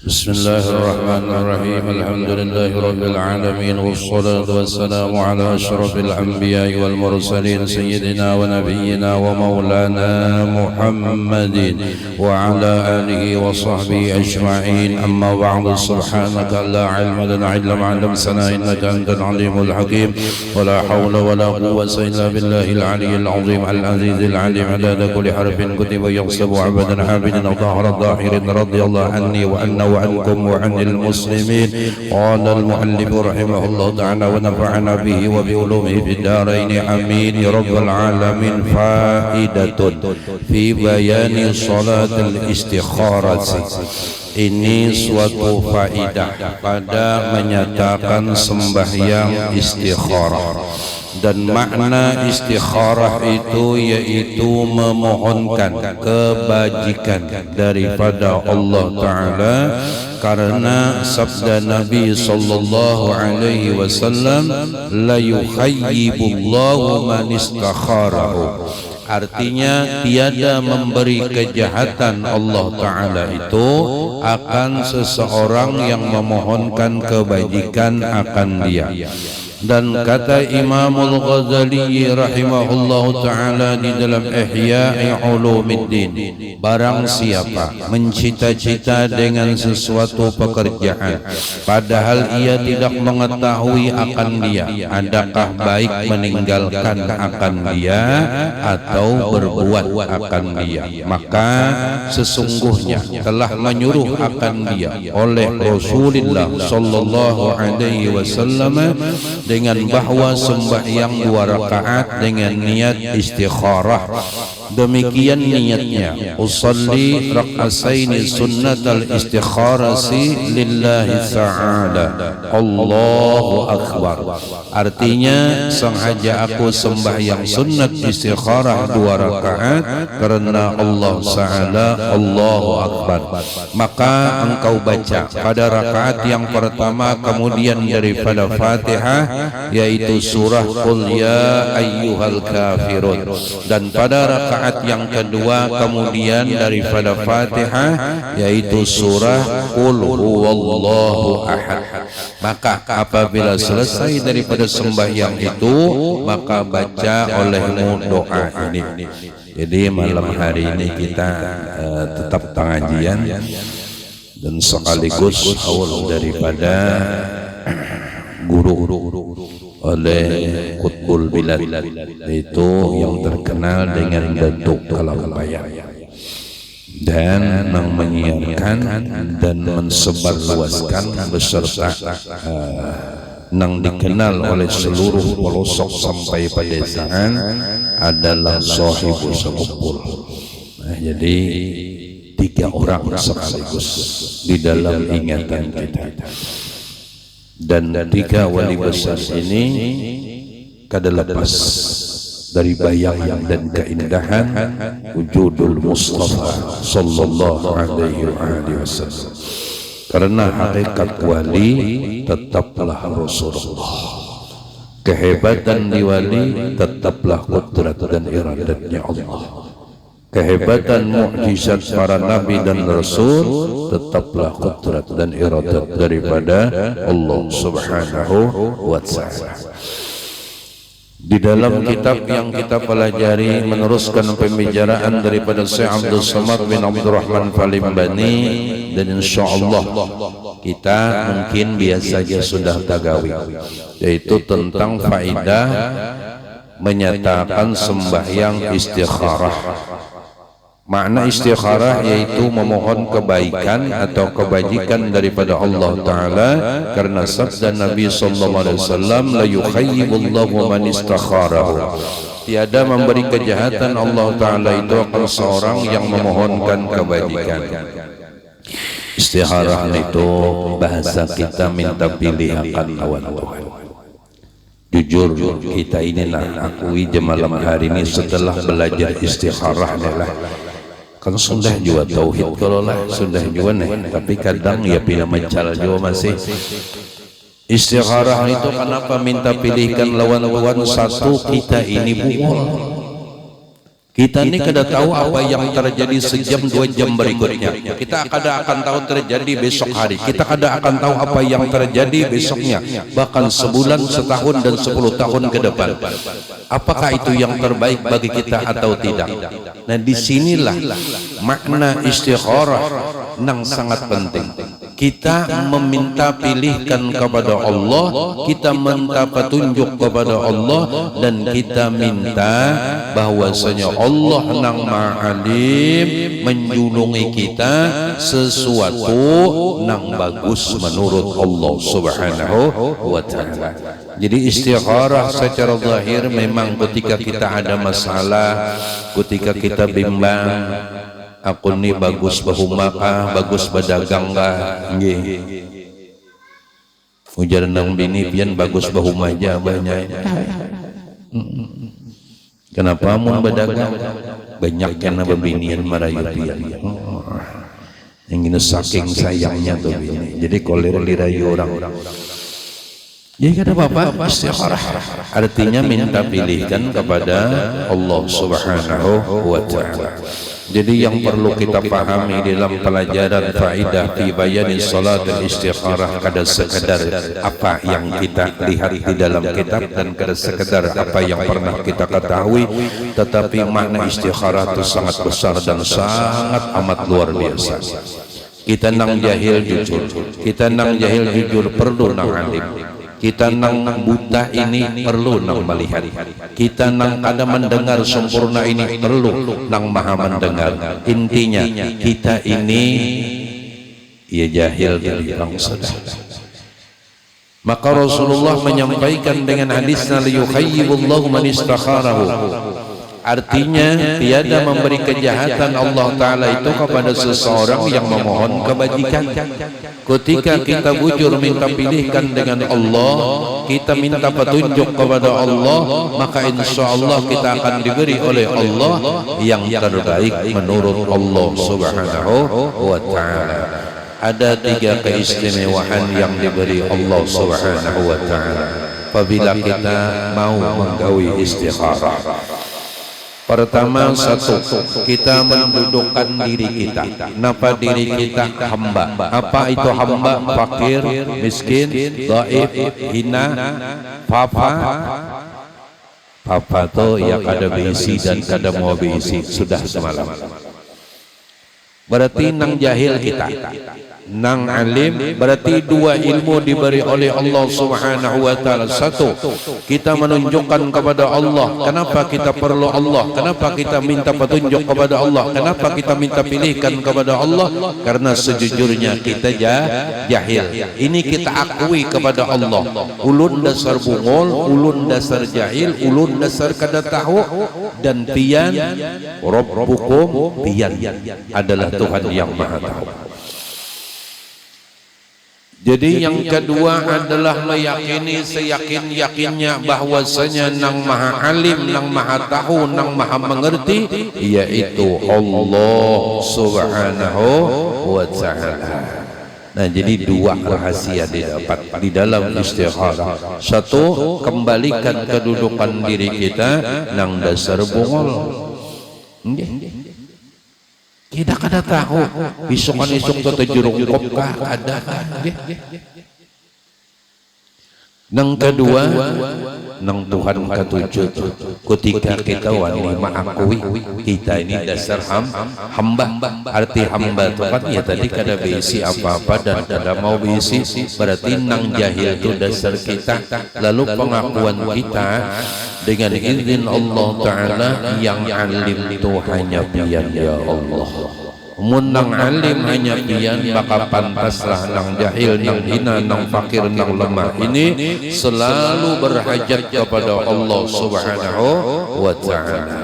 بسم الله الرحمن الرحيم الحمد لله رب العالمين والصلاة والسلام على أشرف الأنبياء والمرسلين سيدنا ونبينا ومولانا محمد وعلى آله وصحبه أجمعين أما بعد سبحانك لا علم لنا إلا ما علمتنا إنك أنت العليم الحكيم ولا حول ولا قوة إلا بالله العلي العظيم العزيز العليم عدد كل حرف كتب يغصب عبدا عابدا وطهر الظاهر رضي الله عني وأنه وعنكم وعن المسلمين. قال المؤلف رحمه الله تعالى ونفعنا به وبعلومه في الدارين آمين يا رب العالمين. فائدة في بيان صلاة الاستخارة. Ini suatu faidah pada menyatakan sembahyang istikharah. Dan makna istikharah itu yaitu memohonkan kebajikan daripada Allah Ta'ala, karena sabda Nabi sallallahu alaihi wasallam, la yukhayyibullahu man istakharahu. Artinya tiada memberi kejahatan Allah Ta'ala itu akan seseorang yang memohonkan kebajikan akan dia. Dan kata Imamul Ghazali rahimahullahu ta'ala di dalam Ihya Ulumuddin, barang siapa mencita-cita dengan sesuatu pekerjaan padahal ia tidak mengetahui akan dia, adakah baik meninggalkan akan dia atau berbuat akan dia, maka sesungguhnya telah menyuruh akan dia oleh Rasulullah sallallahu alaihi wasallam dengan bahwa sembahyang 2 rakaat dengan niat istikharah. Demikian niatnya, usalli rak'ataini sunnatal istikharasi lillahi ta'ala, Allahu akbar. Artinya sengaja aku sembahyang sunnat istikharah 2 rakaat karena Allah Ta'ala, Allahu akbar. Maka engkau baca pada rakaat yang pertama kemudian daripada Fatihah yaitu surah Qul ya ayyuhal kafirun, dan pada rakaat yang kedua kemudian daripada Fatihah yaitu surah Qul huwallahu ahad. Maka apabila selesai daripada sembahyang itu, maka baca olehmu doa ini. Jadi malam hari ini kita tetap pengajian dan sekaligus haul daripada guru oleh Qutbul Bilad, yaitu yang terkenal dengan bentuk kalambayang, dan menyiarkan dan mensebarluaskan beserta yang dikenal oleh seluruh pelosok sampai pedesaan adalah Shahibul Sekumpul. Jadi 3 orang sekaligus di dalam ingatan kita. Dan 3 wali besar ini kada lepas dari bayangan dan keindahan wujudul Mustafa sallallahu alaihi wasallam. Karena hakikat wali tetaplah Rasulullah. Kehebatan di wali tetaplah kudrat dan iradatnya Allah. Kehebatan mukjizat para nabi dan rasul tetaplah kudrat dan iradat daripada Allah Subhanahu wa ta'ala. Di dalam kitab yang kita pelajari meneruskan pembicaraan daripada Syekh Abdul Samad bin Abdurrahman Falimbani, dan insyaallah kita mungkin biasa saja sudah tagawi, yaitu tentang faidah menyatakan sembahyang istikharah. Makna istikharah yaitu memohon kebaikan atau kebajikan daripada Allah Ta'ala, karena sabda Nabi sallallahu alaihi wasallam, la yukhayyibullahu man istakharahu. Tiada memberi kejahatan Allah Ta'ala itu akan seorang yang memohonkan kebajikan. Istikharah itu bahasa kita minta pilihan lawan Tuhan. Jujur kita ini akui di malam hari ini setelah belajar istikharah lah. Kan sudah juga tauhid kalau lah sudah juga nih, tapi kadang ya pilih mencal juga masih. Istikharah itu kenapa minta pilihkan lawan Tuhan satu, kita ini bungul. Kita ini kada tahu apa yang terjadi sejam 2 jam berikutnya. Kita kada akan tahu terjadi besok hari. Kita kada akan tahu apa yang terjadi besoknya. Bahkan sebulan, setahun dan 10 tahun ke depan. Apakah itu yang terbaik bagi kita atau tidak? Nah, disinilah makna istikharah yang sangat penting. Kita meminta pilihkan kepada Allah, kita minta petunjuk kepada Allah, dan kita minta bahwasanya Allah nang Ma'alim menjulungi kita sesuatu nang bagus menurut Allah Subhanahu wa ta'ala. Jadi istikharah secara zahir memang ketika kita ada masalah, ketika kita bimbang, aku ni bagus bahumaka, bagus berdagang kah? Nggih. Ujar nang bini pian bagus bahumaja banyak. Kenapa mun berdagang? Banyak karena bebinian marayu pian. Yang ini saking sayangnya tuh bini. Jadi kolir lirayu orang. Jadi kata Bapak istikharah artinya minta pilihkan kepada Allah Subhanahu wa ta'ala. Jadi yang perlu kita pahami dalam pelajaran faidah fi bayani salat dan istikharah kada sekedar apa yang kita lihat di dalam kitab dan kada sekedar apa yang pernah kita ketahui, tetapi makna istikharah itu sangat besar dan sangat amat luar biasa. Kita nang jahil jujur, kita nang jahil jujur perlu nang alim. Kita nang buta ini perlu nang melihat. Kita nang kada mendengar sempurna ini perlu nang maha mendengar. Intinya kita ini ya jahil dari bangsa. Maka Rasulullah menyampaikan dengan hadisnya liyukhayyibullahu man istakharahu. Artinya tiada memberi kejahatan Allah Ta'ala itu kepada seseorang yang memohon kebajikan. Ketika kita bujur minta pilihkan dengan Allah, kita minta petunjuk kepada Allah, maka insya Allah kita akan diberi oleh Allah yang terbaik menurut Allah Subhanahu wa Ta'ala. Ada 3 keistimewaan yang diberi Allah Subhanahu wa Ta'ala apabila kita mau menggawi istikharah. Pertama, satu, kita mendudukkan diri kita. Kenapa diri kita hamba? Apa itu hamba? Fakir, miskin, dhaif, hina, papa. Papa itu ya kada beisi dan kada mau beisi. Sudah semalam. Berarti nang jahil kita. Nang alim berarti 2 ilmu diberi oleh Allah Subhanahu wa ta'ala. 1, kita menunjukkan kepada Allah kenapa kita perlu Allah, kenapa kita minta petunjuk kepada Allah, kenapa kita minta pilihkan kepada Allah, karena sejujurnya kita jahil. Ini kita akui kepada Allah. Ulun dasar bungol, ulun dasar jahil, ulun dasar kada tahu, dan pian Rabbukum, pian adalah Tuhan yang maha tahu. Jadi yang kedua adalah meyakini seyakin-yakinnya bahwasanya nang maha alim, nang maha tahu, nang maha mengerti, yaitu Allah Subhanahu wa ta'ala. Nah, jadi 2 rahasia didapat di dalam istikharah. 1, kembalikan kedudukan diri kita nang dasar bungol. Kita kada tahu isuk-isuk tu terjerungkop kah ada. Nang kedua, nang Tuhan ketujuh, ketika kita wani mengakui kita ini dasar hamba. Arti hamba itu kan ya tadi kada beisi apa-apa dan kada mau beisi, berarti nang jahil itu dasar kita. Lalu pengakuan kita dengan izin Allah Ta'ala yang alim itu hanya pian ya Allah. Mun nang alim hanya pian, maka pantaslah nang jahil, nang hina, nang fakir, nang lemah ini selalu berhajat kepada Allah Subhanahu wa ta'ala.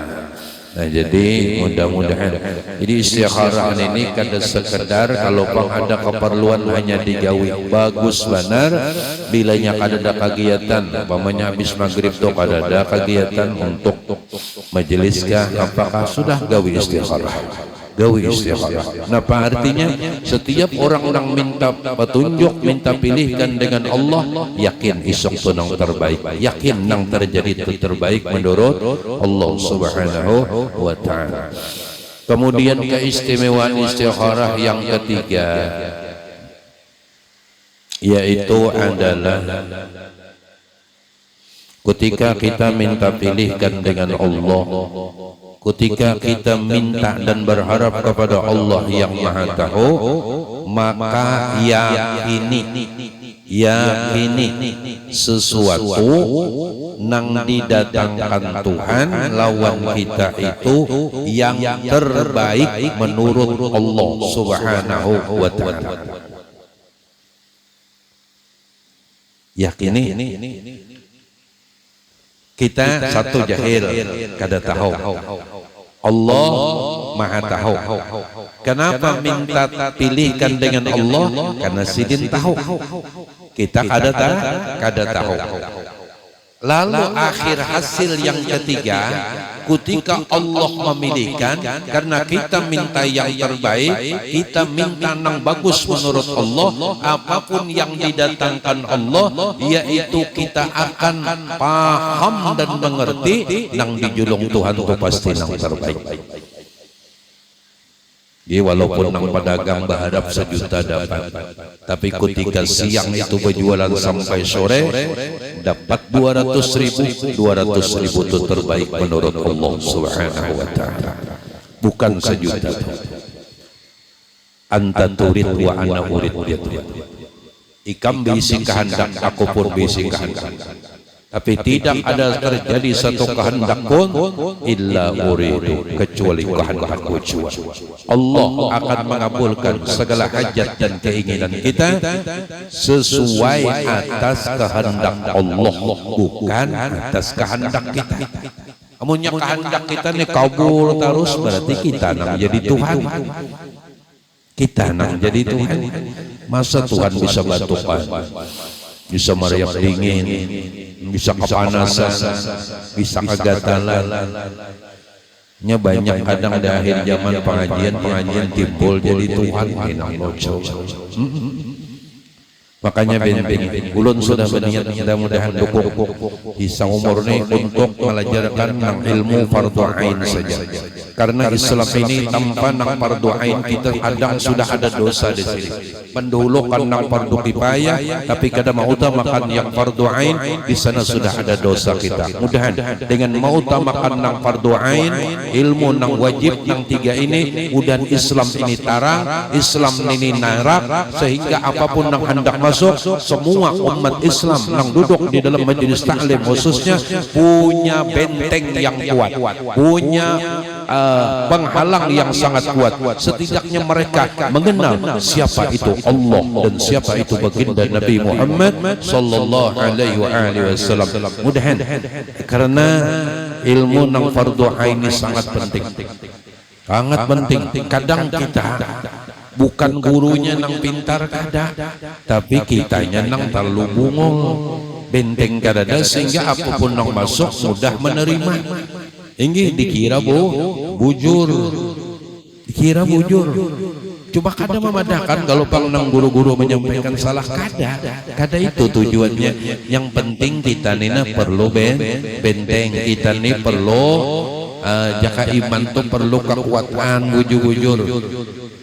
Nah jadi mudah-mudahan jadi istikharah ini kada sekedar kalau bang ada keperluan hanya digawi bagus benar bilanya kada ada kegiatan umpamanya habis maghrib tuh kada ada kegiatan untuk majelis kah apakah sudah gawi istikharah gawi istikharah. Nah apa artinya setiap orang-orang minta petunjuk minta pilihkan dengan Allah yakin isok tu nang terbaik yakin nang terjadi terbaik menurut Allah subhanahu wa ta'ala. Kemudian keistimewaan istikharah yang ketiga yaitu adalah ketika kita minta pilihkan dengan Allah, ketika kita minta dan berharap kepada Allah yang Maha Tahu, maka yakini sesuatu nang didatangkan Tuhan lawan kita itu yang terbaik menurut Allah Subhanahu wa ta'ala. Yakini kita satu jahil kada tahu Allah Maha Tahu. Kenapa minta pilihkan dengan Allah? Karena sidin tahu. Kita kada tahu. Lalu akhir hasil yang ketiga, ketika Allah memilihkan, karena kita minta yang terbaik, kita minta yang bagus menurut Allah, apapun yang didatangkan Allah, yaitu kita akan paham dan mengerti, nang dijulung Tuhan itu pasti yang terbaik. Jadi walaupun nang pedagang berharap 1 juta dapat, tapi ketika siang itu berjualan sampai sore dapat 200.000 itu terbaik menurut Allah Subhanahu wa ta'ala, bukan 1 juta. Anta turid wa ana urid. Ikam bisi kehendak, aku pun bisi kehendak, tapi tidak ada terjadi satu kehendak pun illa uridu, kecuali kehendakku jua. Allah akan mengabulkan segala hajat dan keinginan kita sesuai atas kehendak Allah, bukan atas kehendak kita. Amunnya kehendak kita nih kabul terus, berarti kita nang jadi Tuhan. Kita nang jadi Tuhan. Masa Tuhan bisa batukan, bisa meriak dingin, bisa kepanasan, bisa kegatalan. Nya banyak kadang di akhir zaman pengajian timbul jadi Tuhan inang lojo. Makanya benteng ulun sudah berniat mudah-mudahan dukung bisa umur ini untuk melajarkan nang ilmu fardu ain saja. Karena Islam ini tanpa nang fardu ain kita kadang sudah ada dosa di sini. Mendahulukan nang fardu kifayah tapi kadang mengutamakan yang fardu ain, di sana sudah ada dosa kita. Mudahan dengan mengutamakan nang fardu ain, ilmu nang wajib nang 3 ini, udah Islam ini tarang, Islam ini narak, sehingga apapun nang hendak masuk, semua umat Islam yang duduk di dalam majelis taklim khususnya punya benteng yang kuat, punya penghalang yang sangat kuat. Setidaknya mereka mengenal siapa itu Allah dan siapa itu baginda Nabi Muhammad sallallahu alaihi wasallam. Mudahan karena ilmu nang fardu ain ini sangat penting. Sangat penting. Kadang kita bukan gurunya nang pintar kada, tapi kitanya nang terlalu bungul, benteng kadada, sehingga apapun nang masuk mudah menerima. Ini dikira bujur, dikira bujur. Cuma kada memadahkan kalau pang nang guru-guru menyampaikan salah, kada itu tujuannya. Yang penting kita nina perlu benteng, kita ni perlu jaka iman tu perlu kekuatan bujur-bujur.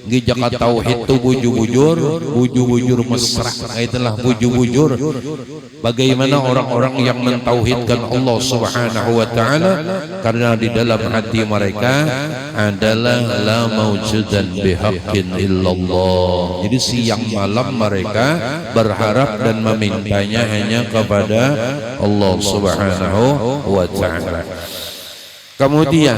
Jaka tauhid itu bujur-bujur mesra, itulah bujur-bujur. Bagaimana orang-orang yang mentauhidkan Allah Subhanahu wa ta'ala, karena di dalam hati mereka adalah la maujudan bihaqqin illallah. Jadi siang malam mereka berharap dan memintanya hanya kepada Allah Subhanahu wa ta'ala. Kemudian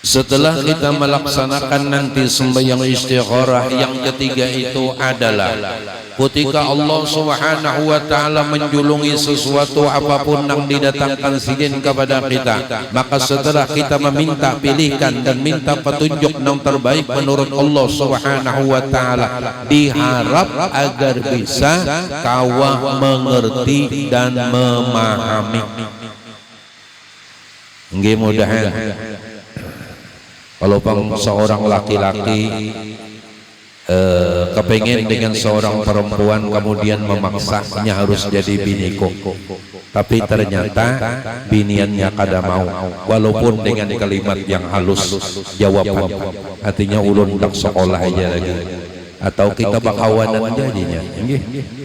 Setelah kita melaksanakan nanti sembahyang istikharah, yang ketiga itu adalah ketika Allah Subhanahu wa taala menjulungi sesuatu apapun yang didatangkan sidin kepada kita, maka setelah kita meminta pilihkan dan minta petunjuk yang terbaik menurut Allah Subhanahu wa taala, diharap agar bisa kawah mengerti dan memahami. Nggih, mudahan kalau seorang laki-laki kepengen dengan seorang perempuan kemudian memaksanya harus jadi biniku, tapi ternyata biniannya kada mau, walaupun dengan kalimat yang halus jawaban, artinya ulun dak sekolah aja lagi, atau kita bakawanan jadinya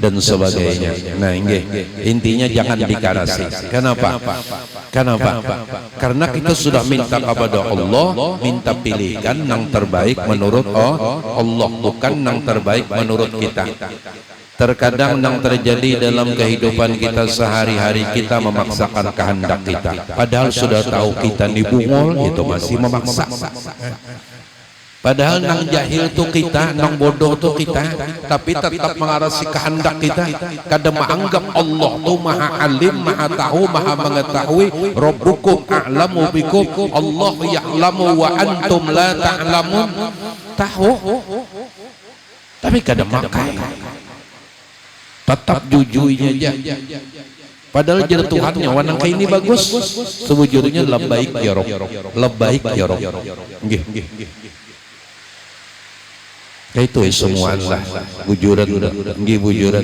dan sebagainya. Nah, intinya jangan dikarasi. Kenapa? Karena kita sudah minta kepada Allah, minta pilihkan yang terbaik menurut Allah, bukan yang terbaik menurut kita. Terkadang yang terjadi dalam kehidupan kita sehari-hari, kita memaksakan kehendak kita, padahal sudah tahu kita dibungol, itu masih memaksa. Padahal nang jahil tuh kita, nang bodoh tuh kita, tapi tetap mengarasi kehendak kita. Kadang menganggap Allah tuh maha alim, maha tahu, maha mengetahui. Rabbukum a'lamu bikum, Allah ya'lamu wa antum la ta'lamun. Tahu, tapi kadang makai. Tetap jujurnya aja. Padahal jadi Tuhannya, wanang kayak ini bagus. Sebujurnya labbaik ya Rabb, labbaik ya Rabb. Itu semua lah bujuran, nggih bujuran.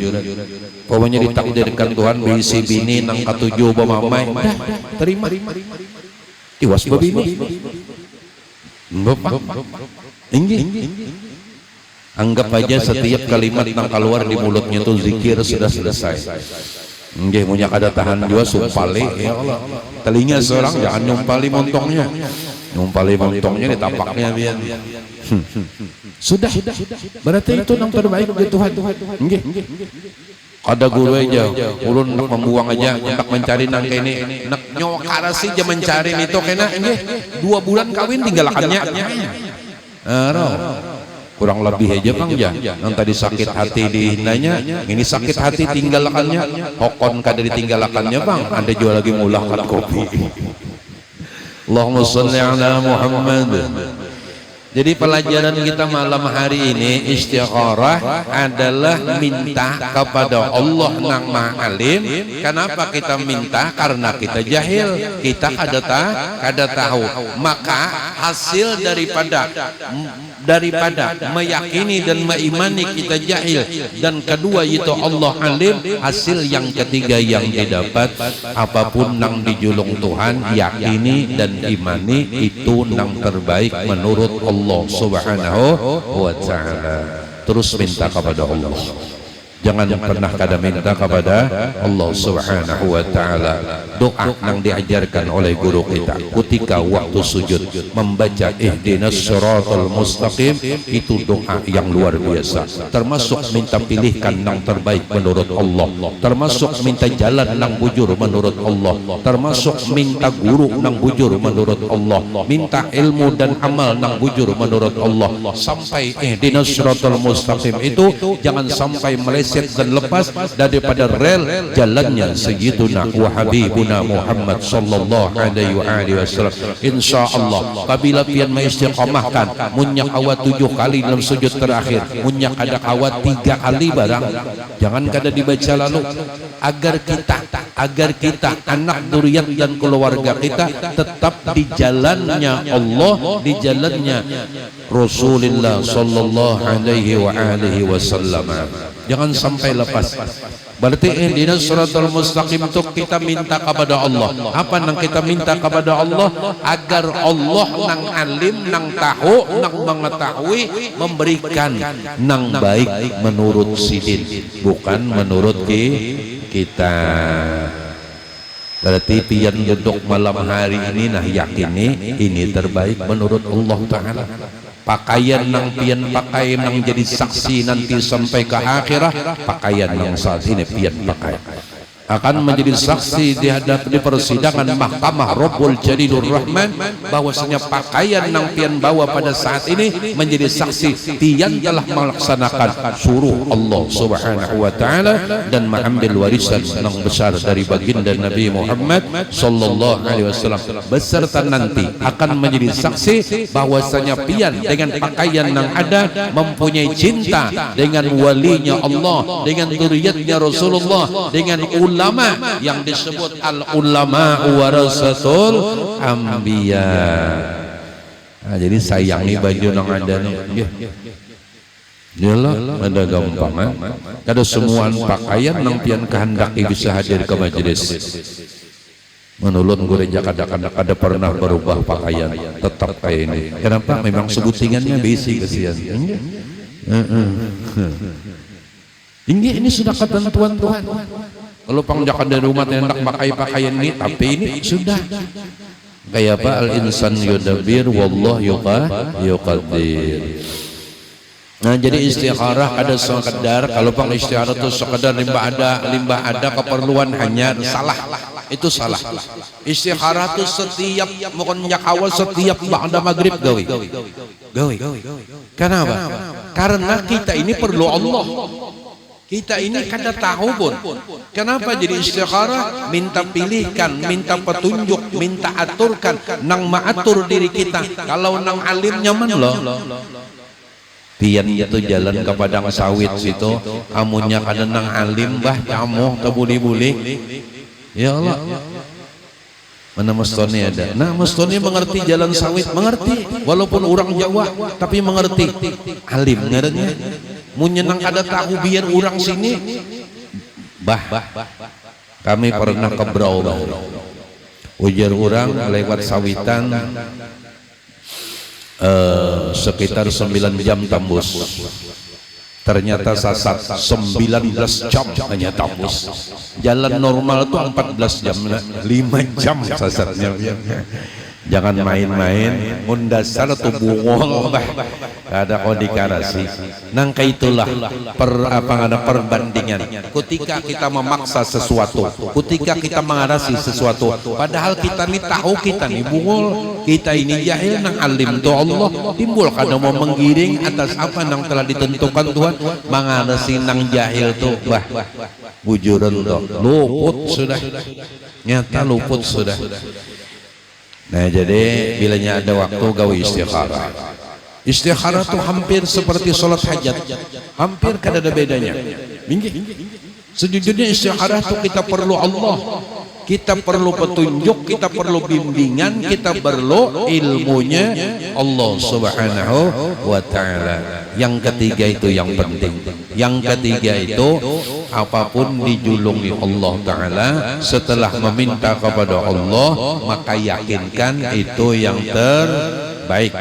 Pokoknya ditakdirkan Tuhan bisi bini nang katujuh bamamai, dah terima. Iwas babini. Bapak. Anggap aja setiap kalimat nang keluar di mulutnya itu zikir sudah selesai. Nggih, punya kada tahan juga sumpali, ya Allah. Telinga seorang jangan nyumpali montongnya. Nyumpali montongnya ditapaknya biar. Sudah. Berarti itu yang terbaik bagi Tuhan. Nggih. Ada guru aja, ulun nak membuang aja, nak mencari nang kene, nak nyokarasi aja mencari itu kena, nggih. 2 bulan kawin tinggalkannya. Kurang lebih aja Kang ya. Yang tadi sakit hati dihinanya, ini sakit hati tinggalkannya. Hokon kada ditinggalkannya Bang, Anda jual lagi mulahkan kopi. Allahumma sholli ala Muhammad. Jadi pelajaran kita malam hari ini istikharah adalah minta kepada Allah nang Maha Alim. Kenapa kita minta? Karena kita jahil, kita kada tahu. Maka hasil daripada meyakini dan meimani kita jahil, dan kedua itu Allah alim, hasil yang ketiga yang didapat, apapun nang dijulung Tuhan, yakini dan imani itu nang terbaik menurut Allah Subhanahu wa ta'ala. Terus minta kepada Allah, jangan pernah kada minta kepada Allah Subhanahu wa ta'ala. Doa yang diajarkan oleh guru kita ketika waktu sujud membaca ihdinas siratal mustaqim, itu doa yang luar biasa. Termasuk minta pilihkan yang terbaik menurut Allah, termasuk minta jalan yang bujur menurut Allah, termasuk minta guru yang bujur menurut Allah, minta ilmu dan amal yang bujur menurut Allah. Sampai ihdinas siratal mustaqim itu jangan sampai meleset dan lepas daripada rel jalannya Sayyiduna wa Habibuna Muhammad sallallahu alaihi wasallam. Insyaallah apabila pian mengistiqamahkan munyak awat 7 kali dalam sujud terakhir, munyak ada awat 3 kali barang, jangan kada dibaca lalu, agar kita anak zuriat dan keluarga kita tetap di jalannya Allah, di jalannya Rasulullah sallallahu alaihi wasallam. Jangan sampai lepas. Berarti ihdinas siratal mustaqim itu kita minta kepada Allah. Apa yang kita minta kepada Allah? Agar Allah nang alim, nang tahu, nang mengetahui, memberikan nang baik menurut sidin, bukan menurut kita. Berarti pian duduk malam hari ini nah yakini ini terbaik menurut Allah Ta'ala. Pakaian nang pian pakai nang jadi saksi nanti sampai ke akhirat, pakaian yang saat ini pian pakai. akan menjadi saksi di persidangan mahkamah Rabbul Jalilur Rahman bahwasanya pakaian nang pian bawa pada saat ini menjadi saksi tian telah melaksanakan suruh Allah Subhanahu wa taala dan mengambil warisan nang besar dari baginda Nabi Muhammad sallallahu alaihi wasallam, beserta nanti akan menjadi saksi bahwasanya pian dengan pakaian nang ada mempunyai cinta dengan walinya Allah, dengan zuriatnya Rasulullah, dengan ulama yang disebut al-ulama warasatul anbiya. Nah, jadi sayangi baju nang ada nih. Yalah, ada gampangan. Kada semua pakaian nang pian kehendaki bisa hadir ke majelis. Menulun gereja kadang-kadang ada pernah berubah pakaian, tetap kayak ini. Kenapa? Memang sebutingannya besi kesian. Ini sudah ketentuan Tuhan. Kalau pangjakan dari rumah hendak pakai pakaian ini, tapi ini sudah kayak apa, al-insan yudabbir wallah yuqaddir. Nah, jadi istikharah ada sekedar, kalau pang istikharah itu sekedar limbah ada keperluan hanya salah, itu salah. Istikharah itu setiap mukanya awal setiap ba'da maghrib gawe. Kenapa? Karena kita ini perlu Allah. Kita ini kada tahu pun. Kenapa jadi istikharah? Minta pilihkan, minta petunjuk, minta aturkan, nang maatur diri kita. Kalau nang alim nyaman loh. Pian itu jalan ke padang sawit situ, amunnya kada nang alim bah camuh kebuli-buli. Ya Allah. Mana mestoni ada. Nah, mestoni mengerti jalan sawit, mengerti. Walaupun orang Jawa, tapi mengerti. Alim ngarannya. Munyenang ada tahu biar orang sini. Kami pernah ke Brau. Ujar orang lewat sawitan sekitar 9 jam tembus. Ternyata sasat 19 jam hanya tembus. Jalan normal tuh 14 jam, 5 jam sasatnya. Jangan main-main, mundasar atau bungol ada kodikarasi. Nangka itulah perbandingan. Ketika kita memaksa sesuatu, ketika kita mengarasi sesuatu, padahal kita ini tahu kita ini bungol, kita ini jahil nang alim tu Allah timbul kadang mau menggiring atas apa nang telah ditentukan Tuhan, mengarasi nang jahil tu bujuran tu luput sudah, nyata luput sudah. Nah, jadi bilanya ada waktu gawe istikharah. Istikharah itu hampir seperti sholat hajat, hampir kada ada bedanya. Sejujurnya istikharah itu kita perlu Allah, kita perlu petunjuk, kita perlu bimbingan, kita perlu ilmunya Allah Subhanahu wa ta'ala. Yang ketiga itu yang penting. Yang ketiga itu apapun dijulungi Allah Ta'ala, setelah meminta kepada Allah maka yakinkan itu yang terbaik.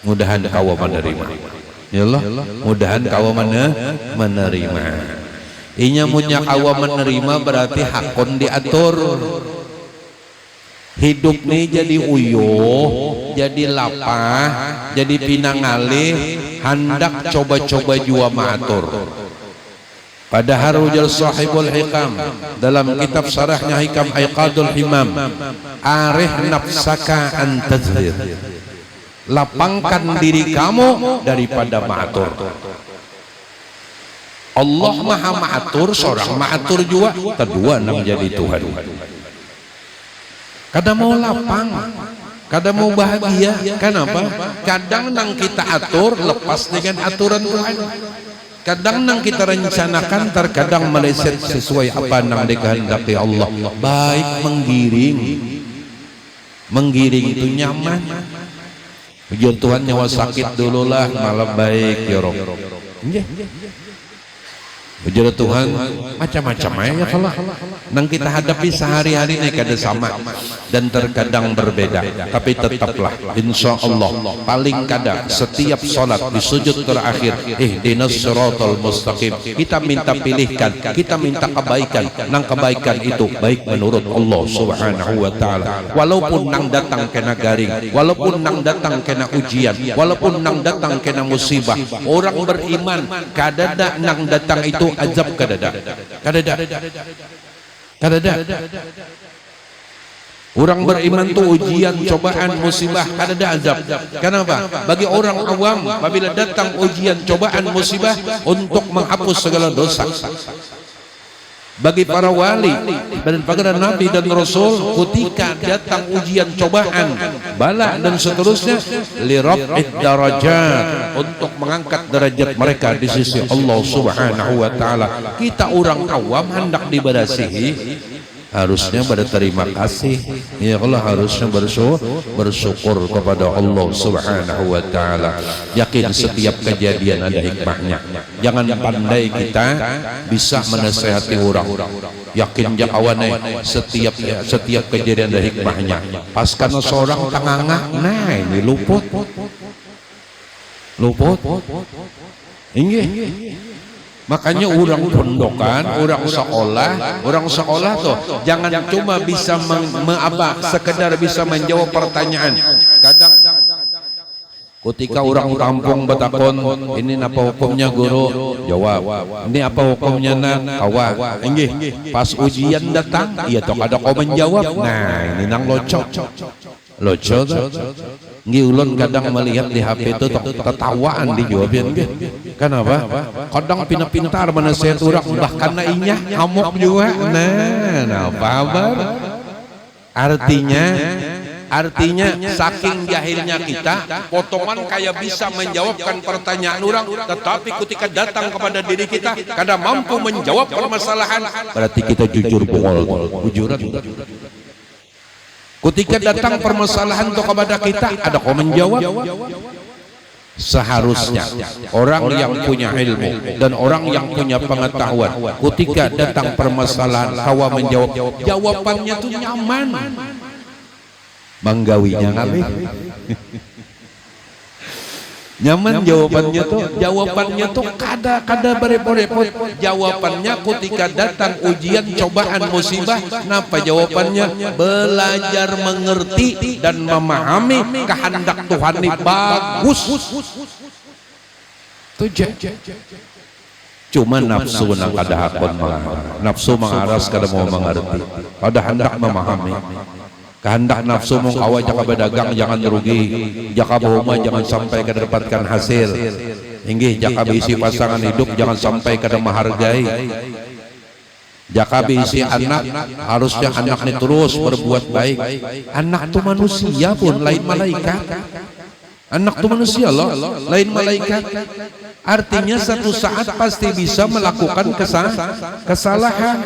Mudahan kau menerima. Ya Allah, mudahan kau menerima. Inya munya kau menerima berarti hakun diatur. Hidup nih jadi uyuh, jadi lapah, jadi pinangalih, hendak coba-coba jua maatur. Padahal ujar sahibul hikam dalam kitab syarahnya Hikam Aiqadul Himam, arih nafsaka an tazhir, lapangkan diri kamu daripada maatur. Allah maha maatur, seorang maatur juga, kedua nang jadi Tuhan. Kadang mau lapang, kadang mau bahagia. Kenapa? Kadang nang kita atur lepas dengan aturan Tuhan. Kadang nang kita rencanakan terkadang meleset sesuai apa nang dikehendaki Allah. Baik menggiring. Menggiring itu nyaman. Ujian Tuhan nyawa sakit dululah malah baik ya Rob. Ujar Tuhan macam-macam ya kalau nang kita hadapi sehari-hari ini kada sama dan terkadang berbeda, tapi tetaplah insya Allah paling kada setiap sholat di sujud terakhir ihdinas siratal mustaqim kita minta pilihkan, kita minta kebaikan, nang kebaikan itu baik menurut Allah Subhanahu wa ta'ala. Walaupun nang datang kena garing, walaupun nang datang kena ujian, walaupun nang datang kena musibah, orang beriman kadada nang datang itu azab kadada. Kadada. Orang beriman itu ujian, cobaan, musibah, kadada azab. Kenapa? Bagi orang awam, apabila datang ujian, cobaan, musibah untuk menghapus segala dosa. Bagi para wali dan para nabi dan rasul, ketika datang ujian, cobaan, bala dan seterusnya, li raf'id darajat, untuk mengangkat derajat mereka di sisi Allah Subhanahu wa taala. Kita orang awam hendak dibadasihi, harusnya berterima kasih, ya Allah, harusnya bersyukur kepada Allah Subhanahu wa taala. Yakin setiap kejadian ada hikmahnya. Jangan pandai kita bisa menasehati orang. Yakin jakawane setiap kejadian ada hikmahnya. Pas karena seorang tengah-tengah, nah ini luput. Inggih. Makanya orang pondokan, orang sekolah tuh jangan cuma bisa sekedar bisa menjawab pertanyaan. Kadang ketika orang kampung bertakon, ini apa hukumnya guru? Jawab. Ini apa hukumnya nak? Kawan. Inggih. Pas ujian datang, iya toh ada kau menjawab. Nah, ini nang locok. Nggih, ulun kadang melihat di HP itu ketawaan dijawabin. Kenapa? Kadang pintar menasihat orang, bahkan inya ngamuk juga. Nah, kabar. Artinya saking jahilnya kita, potongan kayak bisa menjawabkan pertanyaan orang, tetapi ketika datang kepada diri kita kada mampu menjawab permasalahan, berarti kita jujur bohong, jujuran. Ketika datang permasalahan itu kepada kita, ada kau menjawab. Seharusnya orang yang punya ilmu dan orang yang punya pengetahuan, ketika datang permasalahan kau menjawab, jawabannya tuh nyaman. Manggawinya ngalih. Nyaman jawabannya tuh kada berepot-repot. Jawabannya ketika datang ujian, cobaan, musibah, napa jawabannya? Belajar mengerti dan memahami kehendak Tuhan ini bagus. Cuma nafsu nang kada hakon nafsu mengaras kada mau mengerti. Kada hendak memahami. Kehendak nafsu mong awak jaka berdagang jangan rugi, jaka berumah jangan sampai kada dapatkan hasil. Inggih, jaka bisi pasangan hidup jangan sampai kada menghargai. Jaka bisi anak, harusnya anak ini terus berbuat baik. Anak itu manusia pun lain malaikat. Anak itu manusia loh, lain malaikat. Artinya satu saat pasti bisa melakukan kesalahan.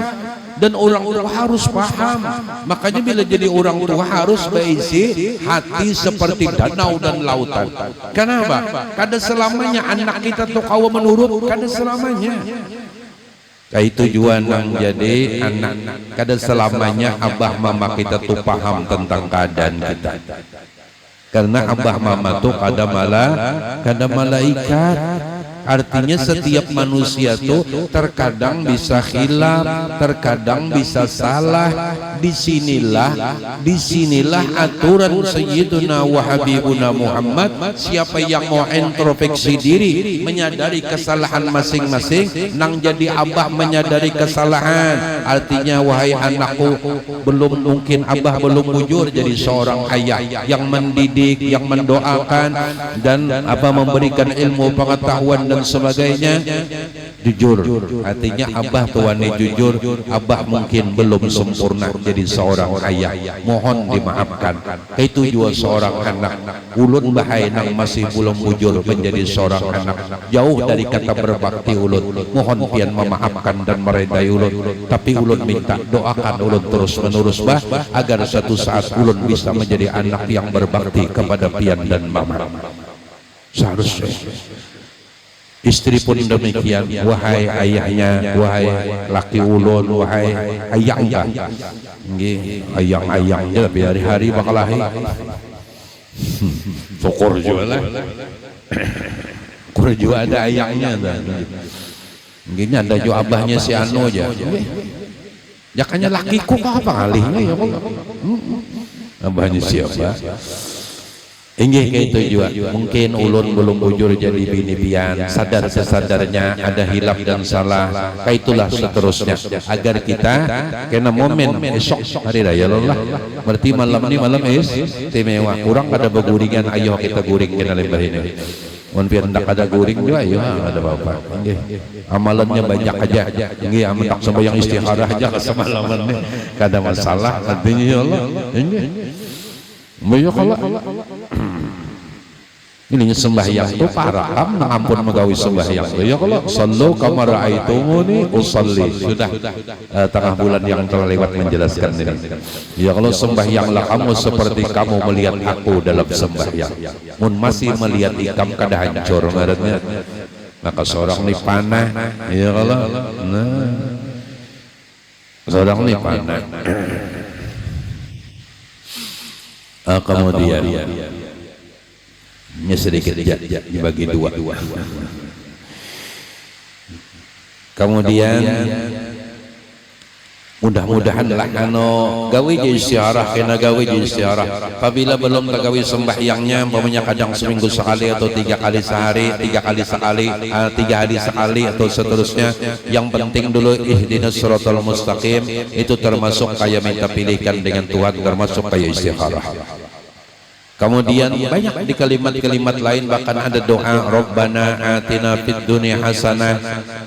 Dan orang tua harus paham. Makanya bila jadi orang tua harus berisi hati seperti danau dan lautan. Kenapa? Kada selamanya anak kita tuh kawa menurut, kada selamanya. Kayak tujuan yang jadi anak, kada selamanya abah mama kita tuh paham tentang keadaan kita. Karena abah mama tuh kada malaikat. Artinya setiap manusia tuh terkadang bisa khilaf, terkadang bisa salah. Disinilah aturan Sayyiduna wa Habibuna Muhammad. Siapa yang mau introspeksi diri, menyadari kesalahan masing-masing, nang jadi abah menyadari kesalahan. Artinya wahai anakku, mungkin abah belum bujur jadi seorang ayah yang mendidik, yang mendoakan dan memberikan ilmu pengetahuan dan sebagainya. Jujur, artinya abah tuane jujur, abah mungkin belum sempurna jadi seorang ayah, mohon dimaafkan. Itu juga seorang anak, ulun bahaya nang masih belum bujur menjadi seorang anak, jauh dari kata berbakti ulun, mohon pian memaafkan dan meredai ulun. Tapi ulun minta doakan ulun terus menerus agar satu saat ulun bisa menjadi anak yang berbakti kepada pian dan mama. Seharusnya istri pun demikian, wahai ayahnya, wahai laki ulun, wahai ayang, ayang-ayangnya lebih hari-hari bakal lahir. Syukur juga lah. Syukur juga ada ayangnya. Mungkin ada juga abahnya si Anu aja. Jakanya lakiku apa ngalihnya ya? Abahnya siapa? Inggih kayak itu juga. Mungkin ulun belum bujur jadi bini pian, sadar sesadarnya ada hilap dan salah. Kayak itulah seterusnya. Agar kita kena momen esok hari raya Allah. Berarti malam ini malam istimewa. Kurang ada beguringan, ayo kita guring kena lembah ini. Mun pian ndak ada guring juga, ayo ada apa-apa. Inggih. Amalannya banyak aja. Inggih amandak sembahyang istikharah aja semalaman nih. Kada masalah artinya ya Allah. Inggih. Maya kalau ini sembahyang itu parakam nang ampun megawi sembahyang ya kalau sallu kama raaitumuni usalli sudah tengah bulan yang telah lewat menjelaskan ini ya kalau sembahyanglah kamu seperti kamu melihat aku dalam sembahyang mun masih melihat ikam kada hancur ngarannya maka seorang ni panah ya kalau nah seorang ni panah. Kemudian sedikit dibagi dua. Kemudian mudah-mudahanlah gawe je istiharah kena gawe je istiharah. Apabila belum tergawe sembahyangnya umpamanya kadang seminggu sekali atau 3 kali sehari, 3 kali sekali, 3 hari sekali atau seterusnya. Yang penting dulu ihdinas siratal mustaqim itu termasuk kayak minta pilihkan dengan Tuhan, termasuk kayak istikharah. Kemudian banyak di kalimat-kalimat lain bahkan ada doa Rabbana atina fid dunya hasanah,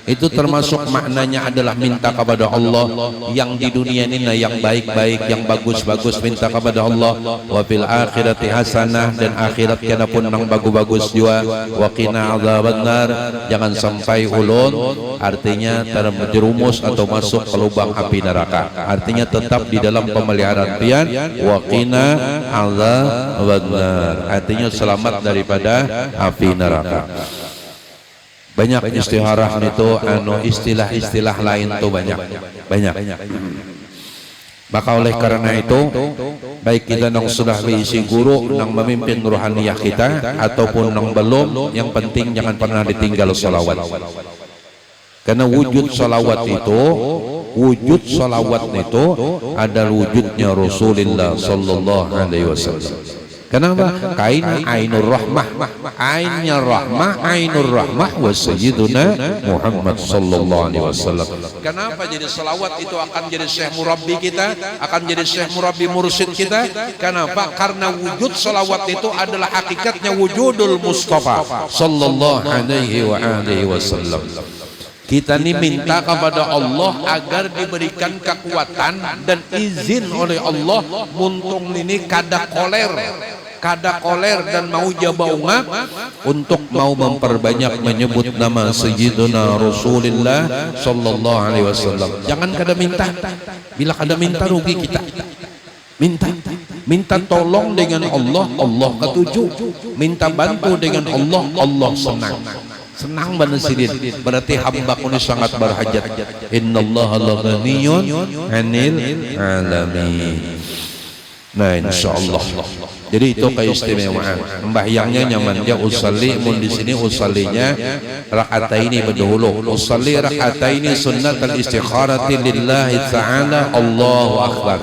itu termasuk maknanya adalah minta kepada Allah yang di dunia ini yang baik-baik, yang bagus-bagus minta kepada Allah, wa fil akhirati hasanah, dan akhirat kena pun nang bagus-bagus juga, wa qina adzabannar, jangan sampai ulun artinya terjerumus atau masuk ke lubang api neraka, artinya tetap di dalam pemeliharaan pian, wa qina adzabannar, artinya selamat daripada api neraka. Banyak istiharah itu istilah-istilah lain tuh banyak. Maka oleh karena itu baik kita nang sudah diisi guru nang memimpin rohaniyah kita ataupun nang belum, yang penting jangan pernah ditinggal sholawat. Karena wujud sholawat itu adalah wujudnya Rasulullah sallallahu alaihi wasallam. Kenapa? Kain ainur rahmah, ainnya rahmah, ainur rahmah wa sayyiduna Muhammad sallallahu alaihi wasallam. Kenapa jadi selawat itu akan jadi syekh murabbi kita, akan jadi syekh murabbi mursyid kita? Kenapa? Karena wujud selawat itu adalah hakikatnya wujudul Mustafa sallallahu alaihi wasallam. Kita ini minta kepada Allah agar diberikan kekuatan dan izin oleh Allah muntung ini kada koler dan mau jabaungap untuk mau memperbanyak menyebut nama Sayyidina Rasulullah sallallahu alaihi wasallam. Jangan kada minta. Bila kada minta rugi kita. Minta tolong dengan Allah, Allah ketujuh. Minta bantu dengan Allah, Allah senang banget sidin, berarti hamba kuni sangat berhajat. Innallaha laghaniyun 'anil 'alamin. Nah insyaallah. Jadi itu keistimewaan. Sembahyangnya nyaman dia usalli, mun di sini usallinya rakaataini berdahulu. Usalli rakaataini sunnatul istikharati lillahi ta'ala, Allahu akbar.